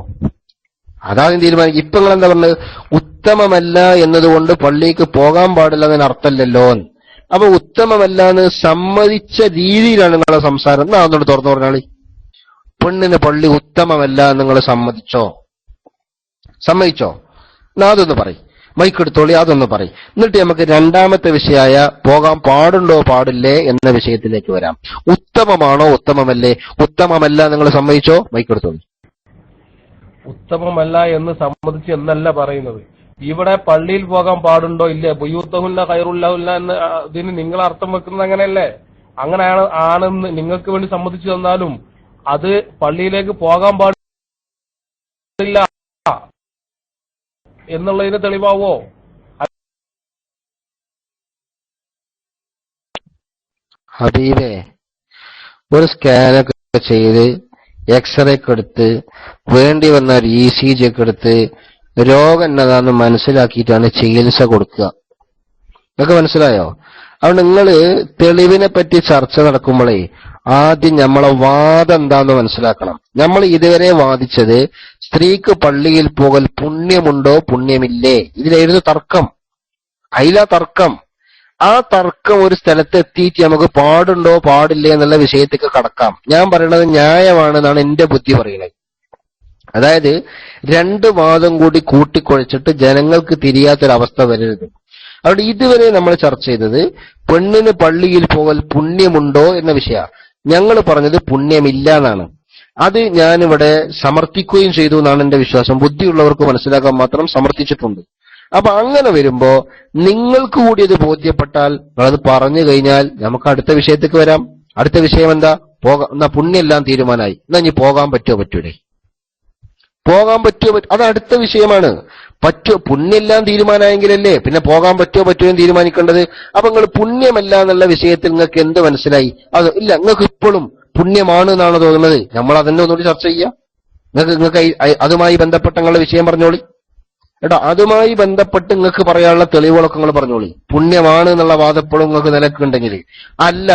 അതാണ് തീരുമാനിക്കും. ഇപ്പൊ നിങ്ങൾ എന്താ പറഞ്ഞത്? ഉത്തമമല്ല എന്നതുകൊണ്ട് പള്ളിക്ക് പോകാൻ പാടില്ല എന്നതിന് അർത്ഥമല്ലല്ലോ. അപ്പൊ ഉത്തമമല്ല എന്ന് സമ്മതിച്ച രീതിയിലാണ് നിങ്ങളെ സംസാരം. എന്നാ ഒന്നുകൂടെ തുറന്നു പറഞ്ഞാളി. പെണ്ണിന് പള്ളി ഉത്തമമല്ല എന്ന് നിങ്ങൾ സമ്മതിച്ചോ? സമ്മതിച്ചോ? എന്നാ അതൊന്ന് പറയും, മൈക്കെടുത്തോളി, അതൊന്ന് പറയും. എന്നിട്ട് നമുക്ക് രണ്ടാമത്തെ വിഷയമായ പോകാൻ പാടുണ്ടോ പാടില്ലേ എന്ന വിഷയത്തിലേക്ക് വരാം. ഉത്തമമാണോ ഉത്തമമല്ലേ? ഉത്തമമല്ല നിങ്ങൾ സമ്മതിച്ചോ? മൈക്കെടുത്തോളി. ഉത്തമമല്ല എന്ന് സമ്മതിച്ച് എന്നല്ല പറയുന്നത്. ഇവിടെ പള്ളിയിൽ പോകാൻ പാടുണ്ടോ ഇല്ലേ? ബുയൂത്തഹുന്ന ഖൈറുല്ലഹുന്ന എന്ന് ഇതിന് നിങ്ങൾ അർത്ഥം വെക്കുന്നത് അങ്ങനെയല്ലേ? അങ്ങനെയാണ് ആണെന്ന് നിങ്ങൾക്ക് വേണ്ടി സമ്മതിച്ചു തന്നാലും അത് പള്ളിയിലേക്ക് പോകാൻ പാടില്ല എന്നുള്ളതിന് തെളിവാവോ? ഹബീബേ, ഒരു സ്കാനൊക്കെ ചെയ്ത് എക്സ്റേ ഒക്കെ എടുത്ത് വേണ്ടി വന്നാൽ ECG ഒക്കെ എടുത്ത് രോഗം എന്നതാന്ന് മനസ്സിലാക്കിയിട്ടാണ് ചികിത്സ കൊടുക്കുക. ഇതൊക്കെ മനസ്സിലായോ? അതുകൊണ്ട് നിങ്ങള് തെളിവിനെ പറ്റി ചർച്ച നടക്കുമ്പോഴേ ആദ്യം നമ്മളെ വാദം എന്താന്ന് മനസ്സിലാക്കണം. നമ്മൾ ഇതുവരെ വാദിച്ചത് സ്ത്രീക്ക് പള്ളിയിൽ പോകൽ പുണ്യമുണ്ടോ പുണ്യമില്ലേ, ഇതിലായിരുന്നു തർക്കം. അതിലാ തർക്കം. ആ തർക്കം ഒരു സ്ഥലത്ത് എത്തിയിട്ട് നമുക്ക് പാടുണ്ടോ പാടില്ലേ എന്നുള്ള വിഷയത്തേക്ക് കടക്കാം. ഞാൻ പറയുന്നത് ന്യായമാണെന്നാണ് എന്റെ ബുദ്ധി പറയുന്നത്. അതായത് 2 വാദം കൂടി കൂട്ടിക്കുഴച്ചിട്ട് ജനങ്ങൾക്ക് തിരിയാത്തൊരവസ്ഥ വരരുത്. അതുകൊണ്ട് ഇതുവരെ നമ്മൾ ചർച്ച ചെയ്തത് പെണ്ണിന് പള്ളിയിൽ പോകൽ പുണ്യമുണ്ടോ എന്ന വിഷയമാണ്. ഞങ്ങൾ പറഞ്ഞത് പുണ്യമില്ല എന്നാണ്. അത് ഞാനിവിടെ സമർത്ഥിക്കുകയും ചെയ്തു എന്നാണ് എന്റെ വിശ്വാസം. ബുദ്ധിയുള്ളവർക്ക് മനസ്സിലാക്കാൻ മാത്രം സമർത്ഥിച്ചിട്ടുണ്ട്. അപ്പൊ അങ്ങനെ വരുമ്പോ നിങ്ങൾക്ക് കൂടി അത് ബോധ്യപ്പെട്ടാൽ നിങ്ങളത് പറഞ്ഞു കഴിഞ്ഞാൽ നമുക്ക് അടുത്ത വിഷയത്തേക്ക് വരാം. അടുത്ത വിഷയം എന്താ? എന്നാ പുണ്യെല്ലാം തീരുമാനമായി, എന്നാ ഇനി പോകാൻ പറ്റൂലേ? പോകാൻ പറ്റുമോ? അത് അടുത്ത വിഷയമാണ്. പുണ്യെല്ലാം തീരുമാനമായെങ്കിലല്ലേ പിന്നെ പോകാൻ പറ്റുമോ എന്ന് തീരുമാനിക്കേണ്ടത്. അപ്പൊ നിങ്ങൾ പുണ്യമല്ല എന്നുള്ള വിഷയത്തിൽ നിങ്ങൾക്ക് എന്ത് മനസ്സിലായി? അത് ഇല്ല, നിങ്ങൾക്ക് ഇപ്പോഴും പുണ്യമാണ് എന്നാണ് തോന്നുന്നത്. നമ്മൾ അതന്നെ ഒന്നുകൂടി ചർച്ച ചെയ്യാം. നിങ്ങൾക്ക് അതുമായി ബന്ധപ്പെട്ട നിങ്ങളുടെ വിഷയം പറഞ്ഞോളി കേട്ടോ. അതുമായി ബന്ധപ്പെട്ട് നിങ്ങൾക്ക് പറയാനുള്ള തെളിവുകളൊക്കെ നിങ്ങൾ പറഞ്ഞോളി. പുണ്യമാണ് എന്നുള്ള വാദപ്പോഴും നിങ്ങൾക്ക് നിലക്കുണ്ടെങ്കിൽ. അല്ല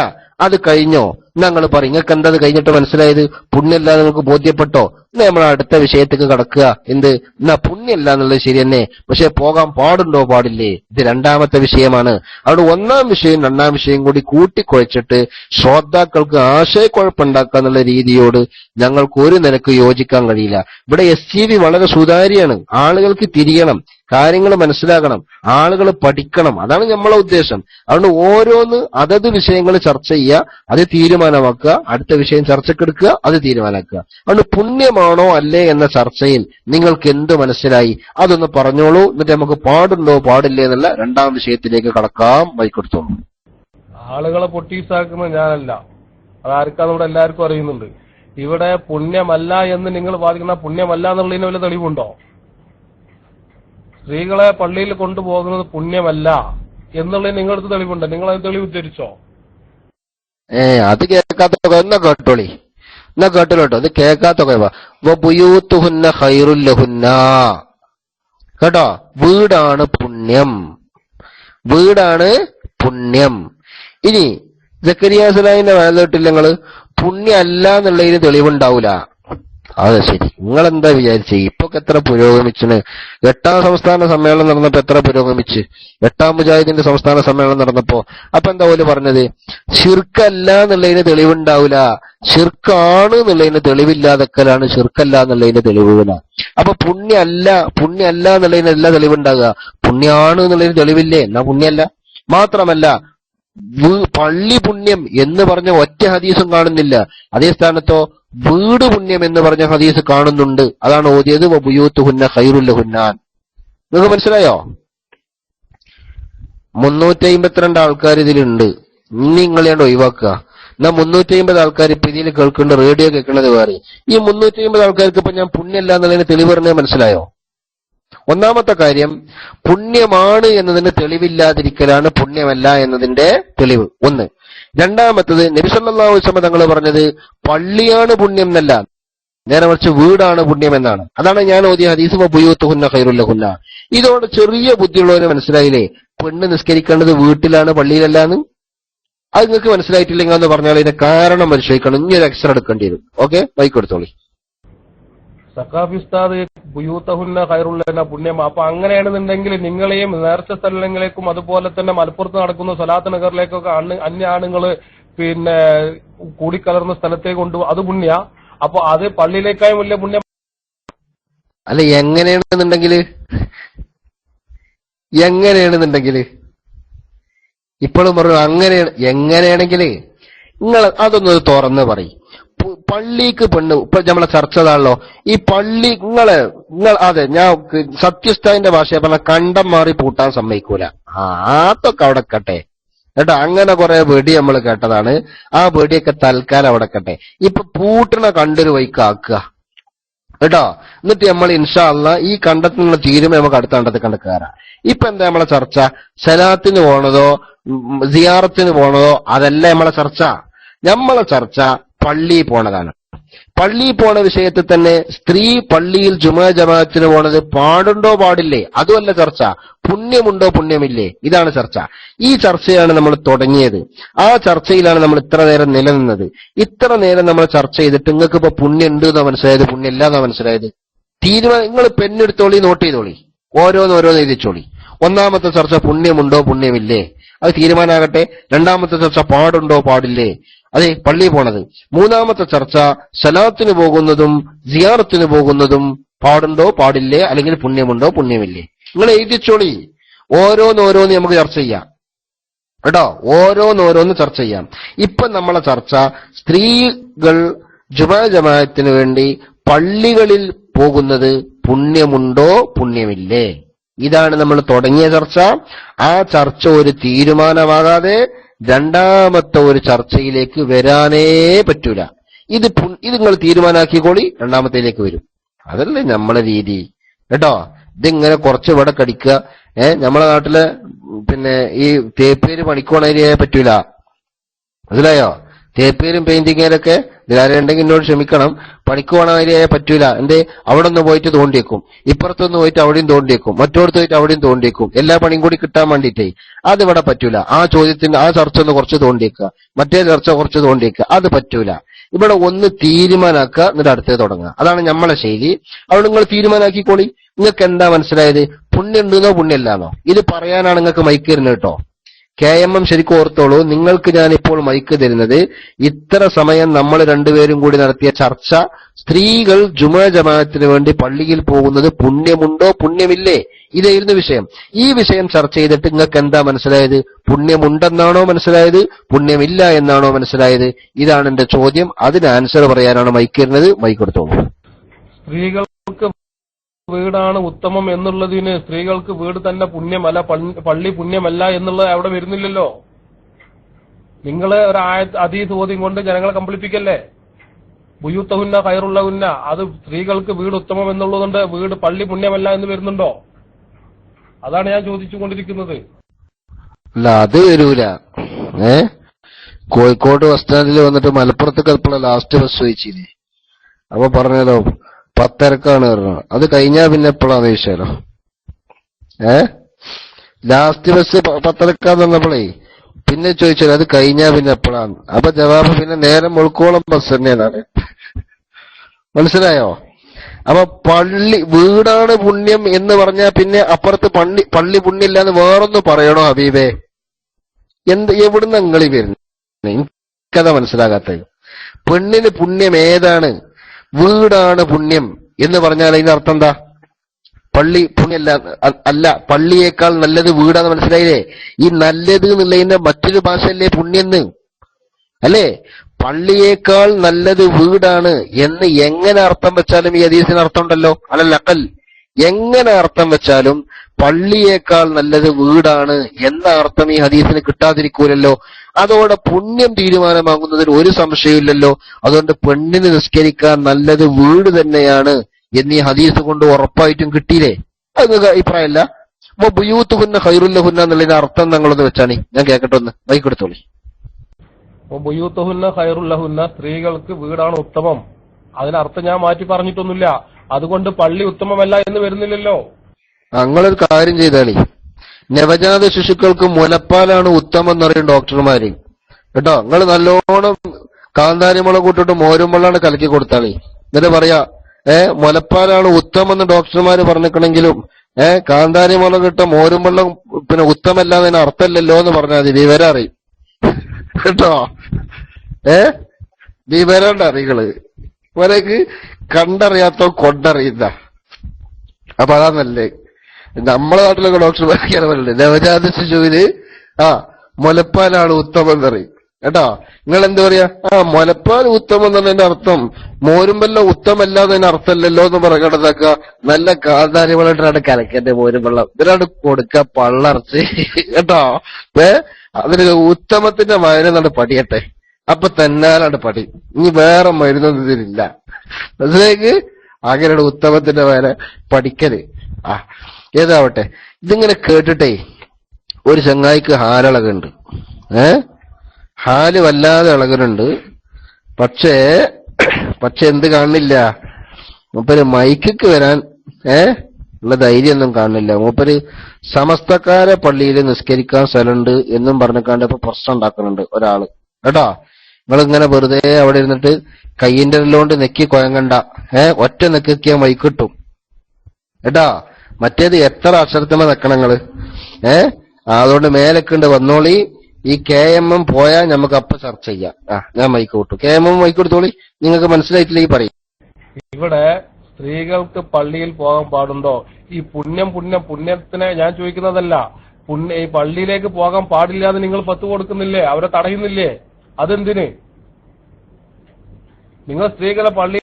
അത് കഴിഞ്ഞോ ഞങ്ങൾ പറയും. നിങ്ങൾക്ക് എന്താ അത് കഴിഞ്ഞിട്ട് മനസ്സിലായത്? പുണ്യമല്ല നിങ്ങൾക്ക് ബോധ്യപ്പെട്ടോ? എന്നാ നമ്മൾ അടുത്ത വിഷയത്തേക്ക് കടക്കുക. എന്ത്? എന്നാ പുണ്യമല്ല എന്നുള്ളത് ശരി തന്നെ, പക്ഷെ പോകാൻ പാടുണ്ടോ പാടില്ലേ? ഇത് രണ്ടാമത്തെ വിഷയമാണ്. അവിടെ ഒന്നാം വിഷയം 2ാം വിഷയം കൂടി കൂട്ടിക്കുഴച്ചിട്ട് ശ്രോതാക്കൾക്ക് ആശയക്കുഴപ്പമുണ്ടാക്കുക എന്നുള്ള രീതിയോട് ഞങ്ങൾക്ക് ഒരു നിലക്ക് യോജിക്കാൻ കഴിയില്ല. ഇവിടെ SCV വളരെ സുതാര്യമാണ്. ആളുകൾക്ക് തിരിയണം, കാര്യങ്ങൾ മനസ്സിലാക്കണം, ആളുകൾ പഠിക്കണം. അതാണ് നമ്മളെ ഉദ്ദേശം. അതുകൊണ്ട് ഓരോന്ന് അതത് വിഷയങ്ങൾ ചർച്ച ചെയ്യുക, അത് തീരുമാനമാക്കുക, അടുത്ത വിഷയം ചർച്ചക്കെടുക്കുക, അത് തീരുമാനമാക്കുക. അതുകൊണ്ട് പുണ്യമാണോ അല്ലേ എന്ന ചർച്ചയിൽ നിങ്ങൾക്ക് എന്ത് മനസ്സിലായി അതൊന്ന് പറഞ്ഞോളൂ. എന്നിട്ട് നമുക്ക് പാടുണ്ടോ പാടില്ലേ എന്നുള്ള 2ാം വിഷയത്തിലേക്ക് കടക്കാം. വൈകൊടുത്തോളൂ. ആളുകളെ പൊട്ടീസാക്കുന്നത് ഞാനല്ല, അതാർക്കാന്ന് ഇവിടെ എല്ലാവർക്കും അറിയുന്നുണ്ട്. ഇവിടെ പുണ്യമല്ല എന്ന് നിങ്ങൾ വാദിക്കുന്ന പുണ്യമല്ല എന്നുള്ളതിന് വല്ല തെളിവുണ്ടോ? സ്ത്രീകളെ പള്ളിയിൽ കൊണ്ടുപോകുന്നത് പുണ്യമല്ല എന്നുള്ളത് നിങ്ങളടുത്ത് തെളിവുണ്ട്. നിങ്ങൾ അത് തെളിവ് ഉദ്ധരിച്ചോ? അത് കേൾക്കാത്തൊക്കെ എന്നാ കേട്ടോളി, എന്നാ കേട്ടോളൂ കേട്ടോ. അത് കേൾക്കാത്തൊക്കെ ബുയൂത്തുഹുന്ന ഖൈറുൽ ലഹുന്ന കേട്ടോ. വീടാണ് പുണ്യം, വീടാണ് പുണ്യം. ഇനി സക്കരിയ സലാഹിന്റെ വേദത്തില് നിങ്ങള് പുണ്യമല്ല എന്നുള്ളതിന് തെളിവുണ്ടാവൂല. അത് ശരി, നിങ്ങളെന്താ വിചാരിച്ചേ? ഇപ്പൊക്കെ എത്ര പുരോഗമിച്ചാണ്. 8ാം സംസ്ഥാന സമ്മേളനം നടന്നപ്പോ എത്ര പുരോഗമിച്ച്. 8ാം മുജാഹിദിന്റെ സംസ്ഥാന സമ്മേളനം നടന്നപ്പോ അപ്പൊ എന്താ പോലും പറഞ്ഞത്? ശിർക്കല്ല എന്നുള്ളതിന് തെളിവുണ്ടാവൂല, ശിർക്കാണ് എന്നുള്ളതിന് തെളിവില്ലാതെക്കലാണ് ശിർക്കല്ല എന്നുള്ളതിന് തെളിവുകള. അപ്പൊ പുണ്യമല്ല എന്നുള്ളതിന് എല്ലാ തെളിവുണ്ടാകുക. പുണ്യാണ് എന്നുള്ളതിന് തെളിവില്ലേ? എന്നാ പുണ്യമല്ല. മാത്രമല്ല പള്ളി പുണ്യം എന്ന് പറഞ്ഞ ഒറ്റ ഹദീസും കാണുന്നില്ല. അതേ സ്ഥാനത്തോ വീട് പുണ്യം എന്ന് പറഞ്ഞ ഹദീസ് കാണുന്നുണ്ട്. അതാണ് ഓതിയത് വബുയൂത്തുഹുന്ന ഖൈറുൽ ലഹുന്നാൻ. നിങ്ങൾക്ക് മനസ്സിലായോ? 352 ആൾക്കാർ ഇതിലുണ്ട്. ഇനി നിങ്ങളെയാണ്ട് ഒഴിവാക്കുക. എന്നാ 350 ആൾക്കാർ ഇപ്പൊ ഇതിൽ കേൾക്കേണ്ട, റേഡിയോ കേൾക്കുന്നത് വേറെ. ഈ 350 ആൾക്കാർക്ക് ഇപ്പൊ ഞാൻ പുണ്യമല്ല എന്നുള്ളതിന് തെളിവ് പറഞ്ഞത് മനസ്സിലായോ? ഒന്നാമത്തെ കാര്യം, പുണ്യമാണ് എന്നതിന് തെളിവില്ലാതിരിക്കലാണ് പുണ്യമല്ല എന്നതിന്റെ തെളിവ് ഒന്ന്. രണ്ടാമത്തത്, നബി സല്ലല്ലാഹു അലൈഹി വസല്ലം തങ്ങൾ പറഞ്ഞത് പള്ളിയാണ് പുണ്യം എന്നല്ല, നേരെ മറിച്ച് വീടാണ് പുണ്യം എന്നാണ്. അതാണ് ഞാൻ ഓതിയ ഹദീസ് വബുയൂത്തുഹുന്ന ഖൈറുൽ ലഹുന്ന. ഇതോടെ ചെറിയ ബുദ്ധിയുള്ളവരെ മനസ്സിലായില്ലേ? പെണ്ണ് നിസ്കരിക്കേണ്ടത് വീട്ടിലാണ്, പള്ളിയിലല്ലാന്ന്. അത് നിങ്ങൾക്ക് മനസ്സിലായിട്ടില്ലെങ്കിൽ എന്ന് പറഞ്ഞാൽ ഇതിന്റെ കാരണം പരിശോധിക്കണം. ഇനി ഒരു എക്സ്ട്രാ എടുക്കേണ്ടി വരും. ഓക്കെ, ബൈക്കെടുത്തോളി. സഖാഫി ഉസ്താദ് ബുയൂത്തഹുന്ന ഖൈറുൽ ലഹുന്ന പുണ്യം. അപ്പൊ അങ്ങനെയാണെന്നുണ്ടെങ്കിൽ നിങ്ങളെയും നേർച്ച സ്ഥലങ്ങളിലേക്കും അതുപോലെ തന്നെ മലപ്പുറത്ത് നടക്കുന്ന സ്വലാത്ത് നഗറിലേക്കൊക്കെ അന്യ ആണുങ്ങള് പിന്നെ കൂടിക്കലർന്ന സ്ഥലത്തേക്ക് കൊണ്ടുപോകും, അത് പുണ്യ. അപ്പൊ അത് പള്ളിയിലേക്കായും വലിയ പുണ്യം അല്ല. എങ്ങനെയാണെന്നുണ്ടെങ്കിൽ ഇപ്പോഴും പറഞ്ഞു എങ്ങനെയാണെങ്കിൽ നിങ്ങൾ അതൊന്ന് തുറന്ന് പറയും. പള്ളിക്ക് പെണ്ണ് ഇപ്പൊ നമ്മളെ ചർച്ച ഇതാണല്ലോ. ഈ പള്ളി അതെ, ഞാൻ സത്യസ്ഥാന്റെ ഭാഷയെ പറഞ്ഞ കണ്ടം മാറി പൂട്ടാൻ സമ്മതിക്കൂല. അതൊക്കെ അവിടെ കട്ടെ കേട്ടോ. അങ്ങനെ കുറെ വെടി നമ്മൾ കേട്ടതാണ്. ആ വെടിയൊക്കെ തൽക്കാലം അവിടെ കട്ടെ. ഇപ്പൊ പൂട്ടണ കണ്ടൊരു വൈക്കാക്കുക കേട്ടോ. എന്നിട്ട് നമ്മൾ ഇൻഷാ അല്ലാഹ് ഈ കണ്ടത്തിനുള്ള തീരുമാനം നമുക്ക് അടുത്ത കണ്ടത്തിൽ കണ്ട് കയറാം. ഇപ്പൊ എന്താ നമ്മളെ ചർച്ച? സലാത്തിന് പോണതോ സിയാറത്തിന് പോണതോ അതല്ല നമ്മളെ ചർച്ച. നമ്മളെ ചർച്ച പള്ളി പോണതാണ്. പള്ളി പോണ വിഷയത്തിൽ തന്നെ സ്ത്രീ പള്ളിയിൽ ജുമാ ജമാഅത്തിന് പോണത് പാടുണ്ടോ പാടില്ലേ, അതുമല്ല ചർച്ച. പുണ്യമുണ്ടോ പുണ്യമില്ലേ, ഇതാണ് ചർച്ച. ഈ ചർച്ചയാണ് നമ്മൾ തുടങ്ങിയത്. ആ ചർച്ചയിലാണ് നമ്മൾ ഇത്ര നേരം നിലനിന്നത്. ഇത്ര നേരം നമ്മൾ ചർച്ച ചെയ്തിട്ട് നിങ്ങൾക്ക് ഇപ്പൊ പുണ്യം ഉണ്ട് എന്നാ മനസ്സിലായത്, പുണ്യം ഇല്ല എന്നാ മനസ്സിലായത്? തീരുമാനം നിങ്ങൾ പെണ്ണെടുത്തോളി, നോട്ട് ചെയ്തോളി, ഓരോന്നോരോന്ന് എഴുതിച്ചോളി. ഒന്നാമത്തെ ചർച്ച പുണ്യമുണ്ടോ പുണ്യമില്ലേ, അത് തീരുമാനാകട്ടെ. രണ്ടാമത്തെ ചർച്ച പാടുണ്ടോ പാടില്ലേ, അതെ പള്ളി പോണത്. മൂന്നാമത്തെ ചർച്ച സലാത്തിന് പോകുന്നതും സിയാറത്തിന് പോകുന്നതും പാടുണ്ടോ പാടില്ലേ, അല്ലെങ്കിൽ പുണ്യമുണ്ടോ പുണ്യമില്ലേ. നിങ്ങൾ എഴുതിച്ചോളി. ഓരോന്നോരോന്ന് നമുക്ക് ചർച്ച ചെയ്യാം കേട്ടോ, ഓരോന്നോരോന്ന് ചർച്ച ചെയ്യാം. ഇപ്പൊ നമ്മളെ ചർച്ച സ്ത്രീകൾ ജുമാ ജമാഅത്തിന് വേണ്ടി പള്ളികളിൽ പോകുന്നത് പുണ്യമുണ്ടോ പുണ്യമില്ലേ, ഇതാണ് നമ്മൾ തുടങ്ങിയ ചർച്ച. ആ ചർച്ച ഒരു തീരുമാനമാകാതെ രണ്ടാമത്തെ ഒരു ചർച്ചയിലേക്ക് വരാനേ പറ്റൂല. ഇത് നിങ്ങൾ തീരുമാനാക്കിക്കോളി, രണ്ടാമത്തേലേക്ക് വരും. അതല്ലേ നമ്മളെ രീതി കേട്ടോ. ഇതിങ്ങനെ കുറച്ച് ഇവിടെ കടിക്കുക. നമ്മളെ നാട്ടിലെ പിന്നെ ഈ തേപ്പേര് പണിക്കോണേരിയായ പറ്റൂല, മനസ്സിലായോ? തേപ്പേരും പെയിന്റിങ്ങേരൊക്കെ ഇതിലാരുണ്ടെങ്കിൽ എന്നോട് ക്ഷമിക്കണം, പണിക്കോണേരിയായ പറ്റൂല. എന്തേ? അവിടെ ഒന്ന് പോയിട്ട് തോണ്ടിയേക്കും, ഇപ്പുറത്തൊന്ന് പോയിട്ട് അവിടെയും തോണ്ടിയേക്കും, മറ്റോടത്ത് പോയിട്ട് അവിടെയും തോണ്ടിയേക്കും, എല്ലാ പണിയും കൂടി കിട്ടാൻ വേണ്ടിയിട്ടേ. അത് ഇവിടെ പറ്റൂല. ആ ചോദ്യത്തിന് ആ ചർച്ച ഒന്ന് കുറച്ച് തോണ്ടിയേക്കുക, മറ്റേ ചർച്ച കുറച്ച് തോണ്ടിയേക്കുക, അത് പറ്റൂല. ഇവിടെ ഒന്ന് തീരുമാനാക്കുക, എന്നിട്ട് അടുത്തേ തുടങ്ങുക. അതാണ് നമ്മളെ ശൈലി. അവിടെ നിങ്ങൾ തീരുമാനാക്കിക്കോളി. നിങ്ങൾക്ക് എന്താ മനസ്സിലായത്? പുണ്യമുണ്ടെന്നോ പുണ്യമില്ലാന്നോ? ഇത് പറയാനാണ് നിങ്ങൾക്ക് മൈക്ക് തരുന്നത് കേട്ടോ. KMM ശരിക്കും ഓർത്തോളൂ. നിങ്ങൾക്ക് ഞാനിപ്പോൾ മൈക്ക് തരുന്നത് ഇത്ര സമയം നമ്മൾ രണ്ടുപേരും കൂടി നടത്തിയ ചർച്ച, സ്ത്രീകൾ ജുമാ ജമാഅത്തിന് വേണ്ടി പള്ളിയിൽ പോകുന്നത് പുണ്യമുണ്ടോ പുണ്യമില്ലേ, ഇതായിരുന്നു വിഷയം. ഈ വിഷയം ചർച്ച ചെയ്തിട്ട് നിങ്ങൾക്ക് എന്താ മനസ്സിലായത്? പുണ്യമുണ്ടെന്നാണോ മനസ്സിലായത്, പുണ്യമില്ല എന്നാണോ മനസ്സിലായത്? ഇതാണ് എന്റെ ചോദ്യം. അതിന് ആൻസർ പറയാനാണ് മൈക്ക് തരുന്നത്. മൈക്ക് എടുത്തോളൂ. സ്ത്രീകൾക്ക് വീടാണ് ഉത്തമം എന്നുള്ളതിന് സ്ത്രീകൾക്ക് വീട് തന്നെ പുണ്യമല്ല, പള്ളി പുണ്യമല്ല എന്നുള്ളത് അവിടെ വരുന്നില്ലല്ലോ. നിങ്ങള് ഒരു ഹദീസ് ഓതി കൊണ്ട് ജനങ്ങളെ കമ്പിളിപ്പിക്കല്ലേ. ബുയൂത്തഹുന്ന ഖൈറുല്ലഹുന്ന, അത് സ്ത്രീകൾക്ക് വീട് ഉത്തമം എന്നുള്ളതുകൊണ്ട് വീട് പള്ളി പുണ്യമല്ല എന്ന് വരുന്നുണ്ടോ? അതാണ് ഞാൻ ചോദിച്ചുകൊണ്ടിരിക്കുന്നത്. അല്ല, അത് വരൂല. കോഴിക്കോട് ബസ് സ്റ്റാൻഡിൽ വന്നിട്ട് മലപ്പുറത്തേക്ക് എപ്പോഴാ ലാസ്റ്റ് ബസ് ചോദിച്ചില്ലേ? അപ്പൊ പറഞ്ഞല്ലോ 10:30 പറഞ്ഞത്. അത് കഴിഞ്ഞാ പിന്നെ എപ്പോഴാന്ന് ചോദിച്ചാലോ? ലാസ്റ്റ് ബസ് 10:30 തന്നപ്പോഴേ പിന്നെ ചോദിച്ചാലോ അത് കഴിഞ്ഞാ പിന്നെ എപ്പോഴാന്ന്. അപ്പൊ ജവാബ് പിന്നെ നേരം മുഴുക്കോളം ബസ് തന്നെയാണ്. മനസ്സിലായോ? അപ്പൊ വീടാണ് പുണ്യം എന്ന് പറഞ്ഞാൽ പിന്നെ അപ്പുറത്ത് പള്ളി പുണ്യമില്ല എന്ന് വേറൊന്ന് പറയണോ ഹബീബേ? എവിടുന്ന് അങ്ങളി വരുന്നു? എനിക്കതാ മനസ്സിലാകാത്തത്. പെണ്ണിന് പുണ്യം ഏതാണ്? വീടാണ് പുണ്യം എന്ന് പറഞ്ഞാൽ അതിന്റെ അർത്ഥം എന്താ? പള്ളി പുണ്യല്ല, അല്ല, പള്ളിയേക്കാൾ നല്ലത് വീടാന്ന് മനസ്സിലായില്ലേ? ഈ നല്ലത് എന്നുള്ളതിന്റെ മറ്റൊരു ഭാഷയല്ലേ പുണ്യെന്ന്, അല്ലേ? പള്ളിയേക്കാൾ നല്ലത് വീടാണ് എന്ന് എങ്ങനെ അർത്ഥം വെച്ചാലും ഈ ഹദീസിന് അർത്ഥം ഉണ്ടല്ലോ. അല്ലൽ എങ്ങനെ അർത്ഥം വെച്ചാലും പള്ളിയേക്കാൾ നല്ലത് വീടാണ് എന്ന അർത്ഥം ഈ ഹദീസിന് കിട്ടാതിരിക്കൂലല്ലോ. അതോടെ പുണ്യം തീരുമാനമാകുന്നതിന് ഒരു സംശയമില്ലല്ലോ. അതുകൊണ്ട് പെണ്ണിന് നിസ്കരിക്കാൻ നല്ലത് വീട് തന്നെയാണ് എന്നീ ഹദീസ് കൊണ്ട് ഉറപ്പായിട്ടും കിട്ടിയില്ലേ? അത് അഭിപ്രായമല്ല. അപ്പൊ ബുയൂത്തുഹുന്ന ഖൈറുല്ലഹുന്ന എന്നുള്ളതിന്റെ അർത്ഥം ഞങ്ങളൊന്ന് വെച്ചാണ്. ഞാൻ കേൾക്കട്ടെ, ഒന്ന് വൈക്കെടുത്തോളി. ബുയൂത്തുഹുന്ന ഖൈറുല്ലഹുന്ന, സ്ത്രീകൾക്ക് വീടാണ് ഉത്തമം. അതിനർത്ഥം ഞാൻ മാറ്റി പറഞ്ഞിട്ടൊന്നുമില്ല. അതുകൊണ്ട് പള്ളി ഉത്തമമല്ല എന്ന് വരുന്നില്ലല്ലോ. ഞങ്ങളൊരു കാര്യം ചെയ്താളി, നവജാത ശിശുക്കൾക്ക് മുലപ്പാലാണ് ഉത്തമം എന്നറിയും ഡോക്ടർമാര് കേട്ടോ. നിങ്ങൾ നല്ലോണം കാന്താരിമുളക് കൂട്ടിട്ട് മോരും വെള്ളമാണ് കലക്കി കൊടുത്താളി. എന്നിട്ട് പറയാ മുലപ്പാലാണ് ഉത്തമം എന്ന് ഡോക്ടർമാര് പറഞ്ഞിട്ടുണ്ടെങ്കിലും കാന്താരിമുളക് ഇട്ട മോരും വെള്ളം പിന്നെ ഉത്തമല്ല എന്നതിന് അർത്ഥമല്ലല്ലോ എന്ന് പറഞ്ഞാൽ മതി. വിവരം അറിയും കേട്ടോ. വിവരണ്ട അറികള് ഇവരേക്ക് കണ്ടറിയാത്തോ കൊണ്ടറിയുന്ന. അപ്പൊ അതാ നല്ലേ. നമ്മളെ നാട്ടിലൊക്കെ ഡോക്ടർമാർക്കാണ് പറയുന്നത് നവജാത ശിശുവിന് മുലപ്പാലാണ് ഉത്തമം എന്നറിയും കേട്ടോ. നിങ്ങൾ എന്താ പറയാ? മുലപ്പാൽ ഉത്തമം എന്നതിന്റെ അർത്ഥം മോരുമ്പെല്ലാം ഉത്തമല്ല എന്നതിന് അർത്ഥമല്ലല്ലോ എന്ന് പറയണതാക്ക. നല്ല കാന്താരിവെള്ളം കലക്കന്റെ മോരുമ്പെള്ളം ഇതിനാണ് കൊടുക്ക പള്ളർച്ച് കേട്ടോ. അതിന് ഉത്തമത്തിന്റെ മരുന്നാണ് പടിയട്ടെ. അപ്പൊ തന്നാലാണ് പടി. ഇനി വേറെ മരുന്നൊന്നും ഇതിലില്ല. മനസ്സിലേക്ക് അങ്ങനെയാണ് ഉത്തമത്തിന്റെ മേലെ പഠിക്കല്. ഏതാവട്ടെ, ഇതിങ്ങനെ കേട്ടിട്ടേ ഒരു ചങ്ങായിക്ക് ഹാലിളകുണ്ട്. ഹാല് വല്ലാതെ ഇളകുന്നുണ്ട്. പക്ഷേ എന്ത് കാണുന്നില്ല, മൂപ്പര് മൈക്ക് വരാൻ ഉള്ള ധൈര്യമൊന്നും കാണുന്നില്ല. മൂപ്പര് സമസ്തക്കാരെ പള്ളിയിൽ നിസ്കരിക്കാൻ സ്ഥലമുണ്ട് എന്നും പറഞ്ഞിക്കാണ്ട് ഇപ്പൊ പ്രശ്നം ഉണ്ടാക്കുന്നുണ്ട് ഒരാള് കേട്ടോ. നിങ്ങളിങ്ങനെ വെറുതെ അവിടെ ഇരുന്നിട്ട് കയ്യിന്റെ എല്ലോണ്ട് നെക്കി കൊയങ്ങണ്ട. ഒറ്റ നെക്കിയാ മൈക്ക് കിട്ടും കേട്ടാ. മറ്റേത് എത്ര അക്ഷരത്തിമ നിക്കണങ്ങള്. അതുകൊണ്ട് മേലക്കുണ്ട് വന്നോളി. ഈ KMM പോയാൽ നമുക്ക് അപ്പൊ ചർച്ച ചെയ്യാം. ഞാൻ മൈക്ക് വിട്ടു. KMM മൈക്ക് കൊടുത്തോളി. നിങ്ങൾക്ക് മനസ്സിലായിട്ടില്ലെങ്കിൽ പറയും. ഇവിടെ സ്ത്രീകൾക്ക് പള്ളിയിൽ പോകാൻ പാടുണ്ടോ? ഈ പുണ്യത്തിനെ ഞാൻ ചോദിക്കുന്നതല്ല. ഈ പള്ളിയിലേക്ക് പോകാൻ പാടില്ലാതെ നിങ്ങൾ 10 കൊടുക്കുന്നില്ലേ? അവരെ തടയുന്നില്ലേ? അതെന്തിന്? നിങ്ങൾ സ്ത്രീകളെ പള്ളി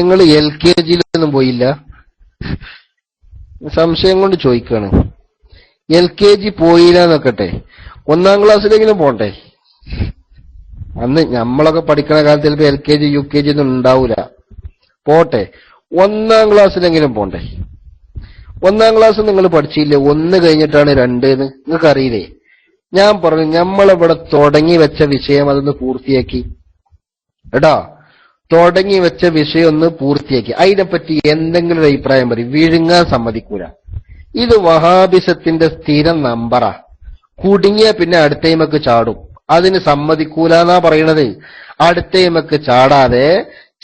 നിങ്ങൾ LKGയിലൊന്നും പോയില്ല? സംശയം കൊണ്ട് ചോദിക്കാണ്. LKG പോയില്ല നോക്കട്ടെ, 1-ാം ക്ലാസ്സിലെങ്കിലും പോണ്ടേ? അന്ന് നമ്മളൊക്കെ പഠിക്കണ കാലത്ത് ചിലപ്പോ LKG UKG ഒന്നും ഉണ്ടാവൂല. പോട്ടെ, 1-ാം ക്ലാസ്സിലെങ്കിലും പോണ്ടേ? 1-ാം ക്ലാസ് നിങ്ങൾ പഠിച്ചില്ലേ? 1 കഴിഞ്ഞിട്ടാണ് 2 എന്ന് നിങ്ങൾക്ക് അറിയില്ലേ? ഞാൻ പറഞ്ഞു, നമ്മളിവിടെ തുടങ്ങി വെച്ച വിഷയം അതൊന്ന് പൂർത്തിയാക്കി എടാ. തുടങ്ങി വെച്ച വിഷയം ഒന്ന് പൂർത്തിയാക്കി. അതിനെപ്പറ്റി എന്തെങ്കിലും ഒരു അഭിപ്രായം പറയും. വിഴുങ്ങാൻ സമ്മതിക്കൂല. ഇത് വഹാബിസത്തിന്റെ സ്ഥിരം നമ്പറാ. കുടുങ്ങിയ പിന്നെ അടുത്തേമക്ക് ചാടും. അതിന് സമ്മതിക്കൂലെന്നാ പറയണത്. അടുത്തേമക്ക് ചാടാതെ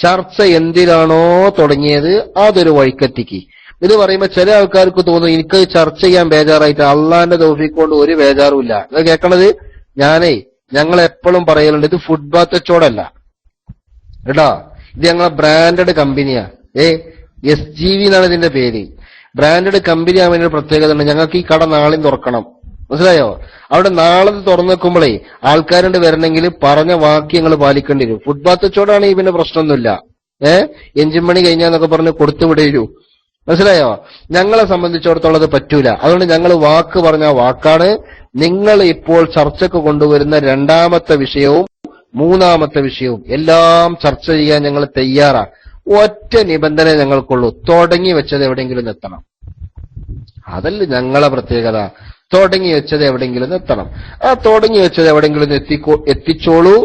ചർച്ച എന്തിനാണോ തുടങ്ങിയത് അതൊരു വഴിക്കെത്തിക്ക്. ഇത് പറയുമ്പോ ചില ആൾക്കാർക്ക് തോന്നും എനിക്ക് ചർച്ച ചെയ്യാൻ ബേജാറായിട്ട്. അള്ളാന്റെ തൗഫീഖ് കൊണ്ട് ഒരു ബേജാറുമില്ല. ഇത് കേൾക്കണത് ഞങ്ങളെപ്പോഴും പറയലുണ്ട്, ഇത് ഫുട്ബാത്ത് കച്ചവടമല്ല കേട്ടോ. ഇത് ഞങ്ങളെ ബ്രാൻഡഡ് കമ്പനിയാ. SGV എന്നാണ് ഇതിന്റെ പേര്. ബ്രാൻഡഡ് കമ്പനി ആവാൻ ഒരു പ്രത്യേകത ഉണ്ട്. ഞങ്ങൾക്ക് ഈ കട നാളെയും തുറക്കണം, മനസ്സിലായോ? അവിടെ നാളെ തുറന്നു വെക്കുമ്പോഴേ ആൾക്കാരുണ്ട് വരണമെങ്കിൽ പറഞ്ഞ വാക്ക് ഞങ്ങൾ പാലിക്കേണ്ടി വരും. ഫുട്ബാത്ത് കച്ചവടമാണെങ്കിൽ പിന്നെ പ്രശ്നമൊന്നുമില്ല. എഞ്ചിൻ പണി കഴിഞ്ഞാന്നൊക്കെ പറഞ്ഞ് കൊടുത്തുവിടൂ, മനസ്സിലായോ? ഞങ്ങളെ സംബന്ധിച്ചിടത്തോളം അത് പറ്റൂല. അതുകൊണ്ട് ഞങ്ങൾ വാക്ക് പറഞ്ഞ വാക്കാണ്. നിങ്ങൾ ഇപ്പോൾ ചർച്ചക്ക് കൊണ്ടുവരുന്ന 2-ാമത്തെ വിഷയവും 3-ാമത്തെ വിഷയവും എല്ലാം ചർച്ച ചെയ്യാൻ ഞങ്ങൾ തയ്യാറാ. ഒറ്റ നിബന്ധന ഞങ്ങൾക്കുള്ളൂ, തുടങ്ങി വെച്ചത് എവിടെയെങ്കിലും എത്തണം. അതല്ല ഞങ്ങളെ പ്രത്യേകത. തുടങ്ങി വെച്ചത് എവിടെയെങ്കിലും എത്തണം. ആ തുടങ്ങി വെച്ചത് എവിടെയെങ്കിലും എത്തിച്ചോളൂ.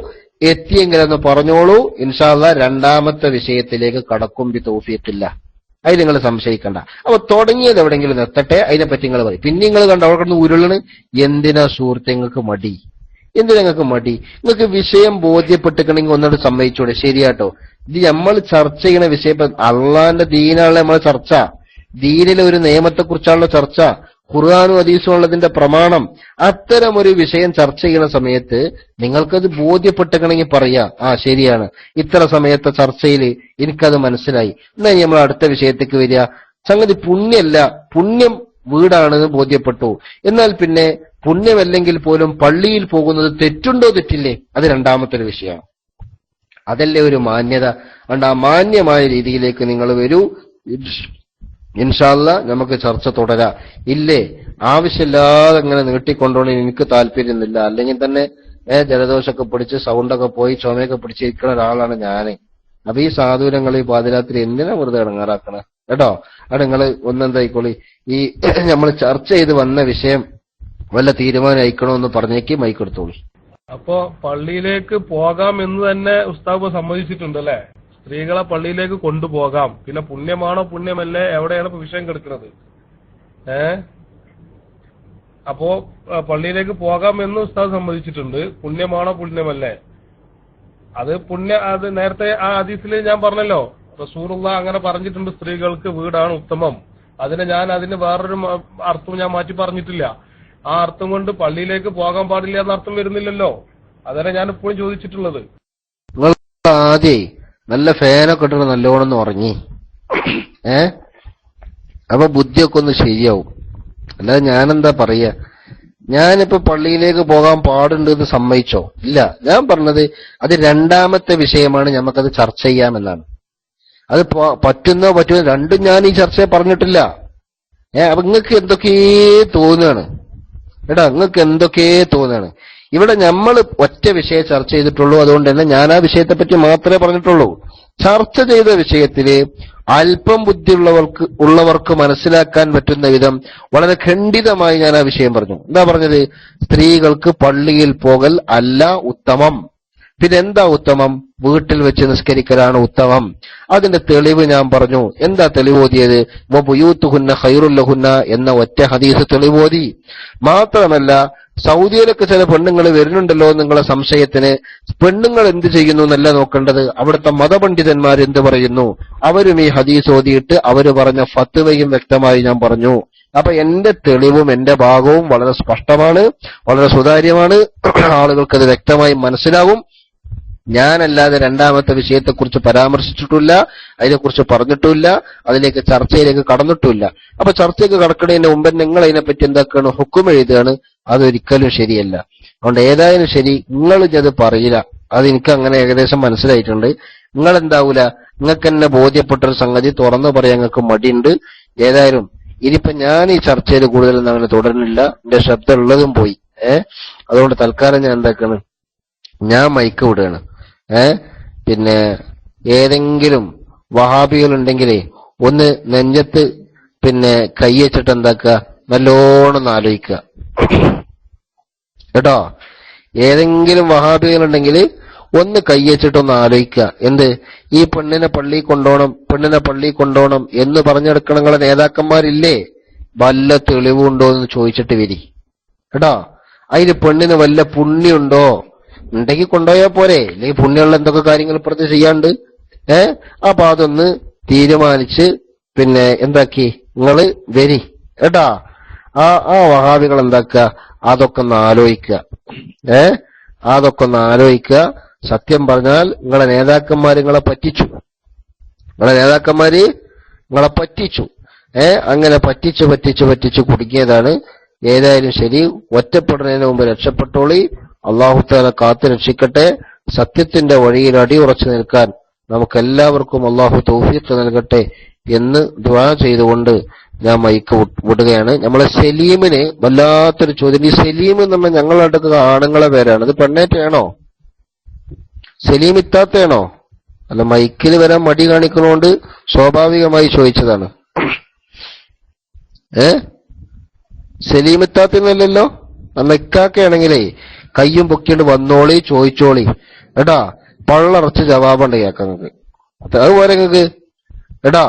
എത്തിയെങ്കിലെന്ന് പറഞ്ഞോളൂ. ഇൻഷാ അല്ലാഹ് 2-ാമത്തെ വിഷയത്തിലേക്ക് കടക്കും ബി തൗഫീഖില്ല. അതിൽ നിങ്ങൾ സംശയിക്കണ്ട. അപ്പൊ തുടങ്ങിയത് എവിടെയെങ്കിലും എത്തട്ടെ, അതിനെപ്പറ്റി നിങ്ങൾ പറയും. പിന്നെ നിങ്ങൾ കണ്ട അവിടെ കിടന്ന് ഉരുളണ്. എന്തിനാ സുഹൃത്തെ നിങ്ങൾക്ക് മടി? എന്തിനാ നിങ്ങൾക്ക് മടി? നിങ്ങൾക്ക് വിഷയം ബോധ്യപ്പെട്ടിക്കണമെങ്കിൽ ഒന്നോട് സമ്മതിച്ചൂടെ? ശരിയാട്ടോ, ഇത് നമ്മൾ ചർച്ച ചെയ്യണ വിഷയം ഇപ്പൊ അള്ളാന്റെ ദീനാണല്ലോ നമ്മളെ ചർച്ച. ദീനിലെ ഒരു നിയമത്തെക്കുറിച്ചാണല്ലോ ചർച്ച. ഖുർആനും ഹദീസും ഉള്ളതിന്റെ പ്രമാണം. അത്തരം ഒരു വിഷയം ചർച്ച ചെയ്യുന്ന സമയത്ത് നിങ്ങൾക്കത് ബോധ്യപ്പെട്ടിക്കണമെങ്കിൽ പറയാ, ശരിയാണ്, ഇത്ര സമയത്തെ ചർച്ചയിൽ എനിക്കത് മനസ്സിലായി, എന്നാ നമ്മൾ അടുത്ത വിഷയത്തേക്ക് വരിക. സംഗതി പുണ്യമല്ല, പുണ്യം വീടാണെന്ന് ബോധ്യപ്പെട്ടു. എന്നാൽ പിന്നെ പുണ്യമല്ലെങ്കിൽ പോലും പള്ളിയിൽ പോകുന്നത് തെറ്റുണ്ടോ തെറ്റില്ലേ? അത് 2-ാമത്തെ ഒരു വിഷയമാണ്. അതല്ലേ ഒരു മാന്യത. അതുകൊണ്ട് ആ മാന്യമായ രീതിയിലേക്ക് നിങ്ങൾ വരൂ. ഇൻഷാ അല്ലാഹ് നമുക്ക് ചർച്ച തുടരാം. ഇല്ലേ, ആവശ്യമില്ലാതെ ഇങ്ങനെ നീട്ടിക്കൊണ്ടോണി എനിക്ക് താല്പര്യമൊന്നുമില്ല. അല്ലെങ്കിൽ തന്നെ ജലദോഷമൊക്കെ പിടിച്ച് സൗണ്ടൊക്കെ പോയി ചുമയൊക്കെ പിടിച്ചിരിക്കുന്ന ഒരാളാണ് ഞാന്. അപ്പൊ ഈ സാധൂരങ്ങൾ ഈ പാതിരാത്രി എന്തിനാ വെറുതെ ഇടങ്ങാറാക്കണേ കേട്ടോ? അവിടെ നിങ്ങൾ ഒന്നെന്തായിക്കോളി, ഈ നമ്മൾ ചർച്ച ചെയ്ത് വന്ന വിഷയം വല്ല തീരുമാനം അയക്കണമെന്ന് പറഞ്ഞേക്ക് മൈക്ക് എടുത്തോളി. അപ്പോ പള്ളിയിലേക്ക് പോകാം എന്ന് തന്നെ ഉസ്താദ് സമ്മതിച്ചിട്ടുണ്ട് അല്ലെ? സ്ത്രീകളെ പള്ളിയിലേക്ക് കൊണ്ടുപോകാം. പിന്നെ പുണ്യമാണോ പുണ്യമല്ലേ, എവിടെയാണ് ഇപ്പൊ വിഷയം കിടക്കുന്നത്? അപ്പോ പള്ളിയിലേക്ക് പോകാം എന്ന് ഉസ്താദ് സമ്മതിച്ചിട്ടുണ്ട്. പുണ്യമാണോ പുണ്യമല്ലേ? അത് നേരത്തെ ആ ഹദീസിൽ ഞാൻ പറഞ്ഞല്ലോ, റസൂലുള്ളാഹി അങ്ങനെ പറഞ്ഞിട്ടുണ്ട്, സ്ത്രീകൾക്ക് വീടാണ് ഉത്തമം. അതിന് വേറൊരു അർത്ഥം ഞാൻ മാറ്റി പറഞ്ഞിട്ടില്ല. ആ അർത്ഥം കൊണ്ട് പള്ളിയിലേക്ക് പോകാൻ പാടില്ല എന്ന അർത്ഥം വരുന്നില്ലല്ലോ. അതന്നെ ഞാൻ ഇപ്പോഴും ചോദിച്ചിട്ടുള്ളത്. ആദ്യേ നല്ല ഫാനൊക്കെ ഇട്ടിട്ട് നല്ലോണം ഉറങ്ങി അപ്പൊ ബുദ്ധിയൊക്കെ ഒന്ന് ശരിയാവും. അല്ലാതെ ഞാനെന്താ പറയാ? ഞാനിപ്പോ പള്ളിയിലേക്ക് പോകാൻ പാടുണ്ട് എന്ന് സമ്മതിച്ചോ? ഇല്ല. ഞാൻ പറഞ്ഞത് അത് 2-ാമത്തെ വിഷയമാണ്, ഞമ്മക്കത് ചർച്ച ചെയ്യാമെന്നാണ്. അത് പറ്റുന്നോ പറ്റുന്നോ രണ്ടും ഞാൻ ഈ ചർച്ചയെ പറഞ്ഞിട്ടില്ല. അപ്പൊ നിങ്ങൾക്ക് എന്തൊക്കെ തോന്നുകയാണ് നിങ്ങൾക്ക് എന്തൊക്കെ തോന്നുകയാണ്. ഇവിടെ നമ്മൾ ഒറ്റ വിഷയം ചർച്ച ചെയ്തിട്ടുള്ളൂ. അതുകൊണ്ട് തന്നെ ഞാൻ ആ വിഷയത്തെ പറ്റി മാത്രമേ പറഞ്ഞിട്ടുള്ളൂ. ചർച്ച ചെയ്ത വിഷയത്തില് അല്പം ബുദ്ധിയുള്ളവർക്ക് മനസ്സിലാക്കാൻ പറ്റുന്ന വിധം വളരെ ഖണ്ഡിതമായി ഞാൻ ആ വിഷയം പറഞ്ഞു. എന്താ പറഞ്ഞത്? സ്ത്രീകൾക്ക് പള്ളിയിൽ പോകൽ അല്ല ഉത്തമം. പിന്നെ എന്താ ഉത്തമം? വീട്ടിൽ വെച്ച് നിസ്കരിക്കലാണ് ഉത്തമം. അതിന്റെ തെളിവ് ഞാൻ പറഞ്ഞു. എന്താ തെളിവോതിയത്? വബുയൂത്തുഹുന്ന ഖൈറുല്ലഹുന്ന എന്ന ഒറ്റ ഹദീസ് തെളിവോതി. മാത്രമല്ല സൗദിയിലൊക്കെ ചില പെണ്ണുങ്ങൾ വരുന്നുണ്ടല്ലോ നിങ്ങളെ സംശയത്തിന്. പെണ്ണുങ്ങൾ എന്ത് ചെയ്യുന്നു എന്നല്ല നോക്കേണ്ടത്, അവിടുത്തെ മതപണ്ഡിതന്മാർ എന്ത് പറയുന്നു. അവരും ഈ ഹദീസ് ഓതിയിട്ട് അവര് പറഞ്ഞ ഫത്വയും വ്യക്തമായി ഞാൻ പറഞ്ഞു. അപ്പൊ എന്റെ തെളിവും എന്റെ ഭാഗവും വളരെ സ്പഷ്ടമാണ്, വളരെ സുതാര്യമാണ്. ആളുകൾക്കത് വ്യക്തമായി മനസ്സിലാവും. ഞാനല്ലാതെ രണ്ടാമത്തെ വിഷയത്തെക്കുറിച്ച് പരാമർശിച്ചിട്ടില്ല, അതിനെക്കുറിച്ച് പറഞ്ഞിട്ടില്ല, അതിലേക്ക് ചർച്ചയിലേക്ക് കടന്നിട്ടില്ല. അപ്പൊ ചർച്ചയ്ക്ക് കടക്കുന്നതിന് മുമ്പ് നിങ്ങൾ അതിനെപ്പറ്റി എന്താക്കാണ്? ഹുക്കും എഴുതുകയാണ്. അതൊരിക്കലും ശരിയല്ല. അതുകൊണ്ട് ഏതായാലും ശരി, നിങ്ങൾ ഇത് പറയില്ല. അത് എനിക്ക് അങ്ങനെ ഏകദേശം മനസ്സിലായിട്ടുണ്ട്. നിങ്ങൾ എന്താവൂല, നിങ്ങൾക്ക് തന്നെ ബോധ്യപ്പെട്ടൊരു സംഗതി തുറന്നു പറയാൻ നിങ്ങൾക്ക് മടിയുണ്ട്. ഏതായാലും ഇനിയിപ്പോ ഞാൻ ഈ ചർച്ചയിൽ കൂടുതലൊന്നും അങ്ങനെ തുടരുന്നില്ല. എന്റെ ശബ്ദം ഉള്ളതും പോയി. അതുകൊണ്ട് തൽക്കാലം ഞാൻ എന്താക്കാണ്, ഞാൻ മൈക്ക് വിടുകയാണ്. പിന്നെ ഏതെങ്കിലും വഹാബികൾ ഉണ്ടെങ്കിലേ ഒന്ന് നെഞ്ചത്ത് പിന്നെ കൈവച്ചിട്ട് എന്താക്കുക, നല്ലോണം ആലോചിക്കുക കേട്ടോ. ഏതെങ്കിലും വഹാബികൾ ഉണ്ടെങ്കിൽ ഒന്ന് കൈവച്ചിട്ടൊന്ന് ആലോചിക്കുക. എന്ത്, ഈ പെണ്ണിനെ പള്ളി കൊണ്ടോണം എന്ന് പറഞ്ഞെടുക്കണ നിങ്ങളെ നേതാക്കന്മാരില്ലേ? വല്ല തെളിവുണ്ടോ എന്ന് ചോദിച്ചിട്ട് വരി കേട്ടോ. അതിന് പെണ്ണിന് വല്ല പുണ്യമുണ്ടോ? ഉണ്ടെങ്കിൽ കൊണ്ടുപോയാൽ പോരെ. അല്ലെങ്കിൽ പുണ്യമുള്ള എന്തൊക്കെ കാര്യങ്ങൾ ഇപ്പുറത്ത് ചെയ്യാണ്ട്. അപ്പൊ അതൊന്ന് തീരുമാനിച്ച് പിന്നെ എന്താക്കി നിങ്ങള് വരി കേട്ടാ. ആ വഹാബികൾ എന്താക്കുക, അതൊക്കെ ഒന്ന് ആലോചിക്കുക. അതൊക്കെ ഒന്ന് ആലോചിക്കുക. സത്യം പറഞ്ഞാൽ നിങ്ങളെ നേതാക്കന്മാര് നിങ്ങളെ പറ്റിച്ചു. അങ്ങനെ പറ്റിച്ചു കുടുങ്ങിയതാണ്. ഏതായാലും ശരി, ഒറ്റപ്പെടുന്നതിന് മുമ്പ് രക്ഷപ്പെട്ടോളി. അള്ളാഹു തആല കാത്തു രക്ഷിക്കട്ടെ. സത്യത്തിന്റെ വഴിയിൽ അടിയുറച്ചു നിൽക്കാൻ നമുക്കെല്ലാവർക്കും അള്ളാഹു തൗഫീഖ് നൽകട്ടെ എന്ന് ദുആ ചെയ്തുകൊണ്ട് ഞാൻ മൈക്ക് വിടുകയാണ്. നമ്മളെ സലീമിന് വല്ലാത്തൊരു ചോദ്യം. ഈ സലീം എന്ന് പറഞ്ഞാൽ ഞങ്ങളുടെ അടുത്ത് ആണുങ്ങളെ പേരാണ്. ഇത് പെണ്ണേറ്റാണോ? സലീം ഇത്താത്തയാണോ? അല്ല, മൈക്കിൽ വരാൻ മടി കാണിക്കുന്നതുകൊണ്ട് സ്വാഭാവികമായി ചോദിച്ചതാണ്. സലീം ഇത്താത്തന്നല്ലല്ലോ. അന്ന് ഇക്കാക്കയാണെങ്കിലേ കയ്യും പൊക്കിണ്ട് വന്നോളി, ചോദിച്ചോളി കേട്ടാ. പള്ളറച്ച് ജവാബുണ്ട് കേൾക്കാം നിങ്ങൾക്ക്. അതുപോലെ നിങ്ങൾക്ക് കേട്ടാ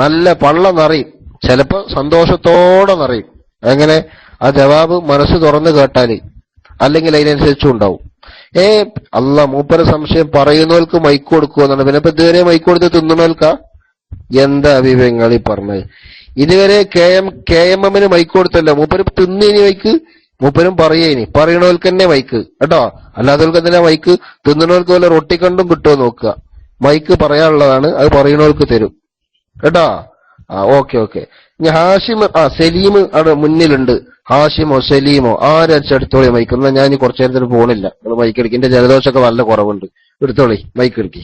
നല്ല പള്ള നിറയും, ചിലപ്പോ സന്തോഷത്തോടെ നിറയും. എങ്ങനെ? ആ ജവാബ് മനസ്സ് തുറന്ന് കേട്ടാല്, അല്ലെങ്കിൽ അതിനനുസരിച്ചും ഉണ്ടാവും. അല്ല, മൂപ്പര സംശയം പറയുന്നവർക്ക് മൈക്ക് കൊടുക്കുമെന്നാണ്. പിന്നെ ഇപ്പൊ ഇതുവരെ മൈക്ക് കൊടുത്ത് തിന്നണോൽക്കാ എന്താ അഭിപ്രായങ്ങൾ ഈ പറഞ്ഞത്? ഇതുവരെ കെ എം എമ്മിന് മൈക്ക് കൊടുത്തല്ല, മൂപ്പര് തിന്നേനി മൈക്ക്, മൂപ്പരും പറയേനി, പറയണവർക്ക് തന്നെ മൈക്ക് കേട്ടോ. അല്ലാത്തവർക്ക് എന്തിനാ മൈക്ക്? തിന്നണവർക്ക് വല്ല റൊട്ടിക്കണ്ടും കിട്ടുമോ നോക്കുക. മൈക്ക് പറയാനുള്ളതാണ്, അത് പറയണവർക്ക് തരും കേട്ടോ. ഓക്കെ. ഇനി ഹാഷിം, സലീം അവിടെ മുന്നിലുണ്ട്. ഹാഷിമോ സലീമോ ആരടിച്ചെടുത്തോളി മൈക്ക്. എന്നാൽ ഞാൻ കുറച്ചു നേരത്തിന് പോണില്ല. നിങ്ങൾ മൈക്ക് എടുക്കി. എന്റെ ജലദോഷമൊക്കെ നല്ല കുറവുണ്ട്. എടുത്തോളി, മൈക്ക് എടുക്കി.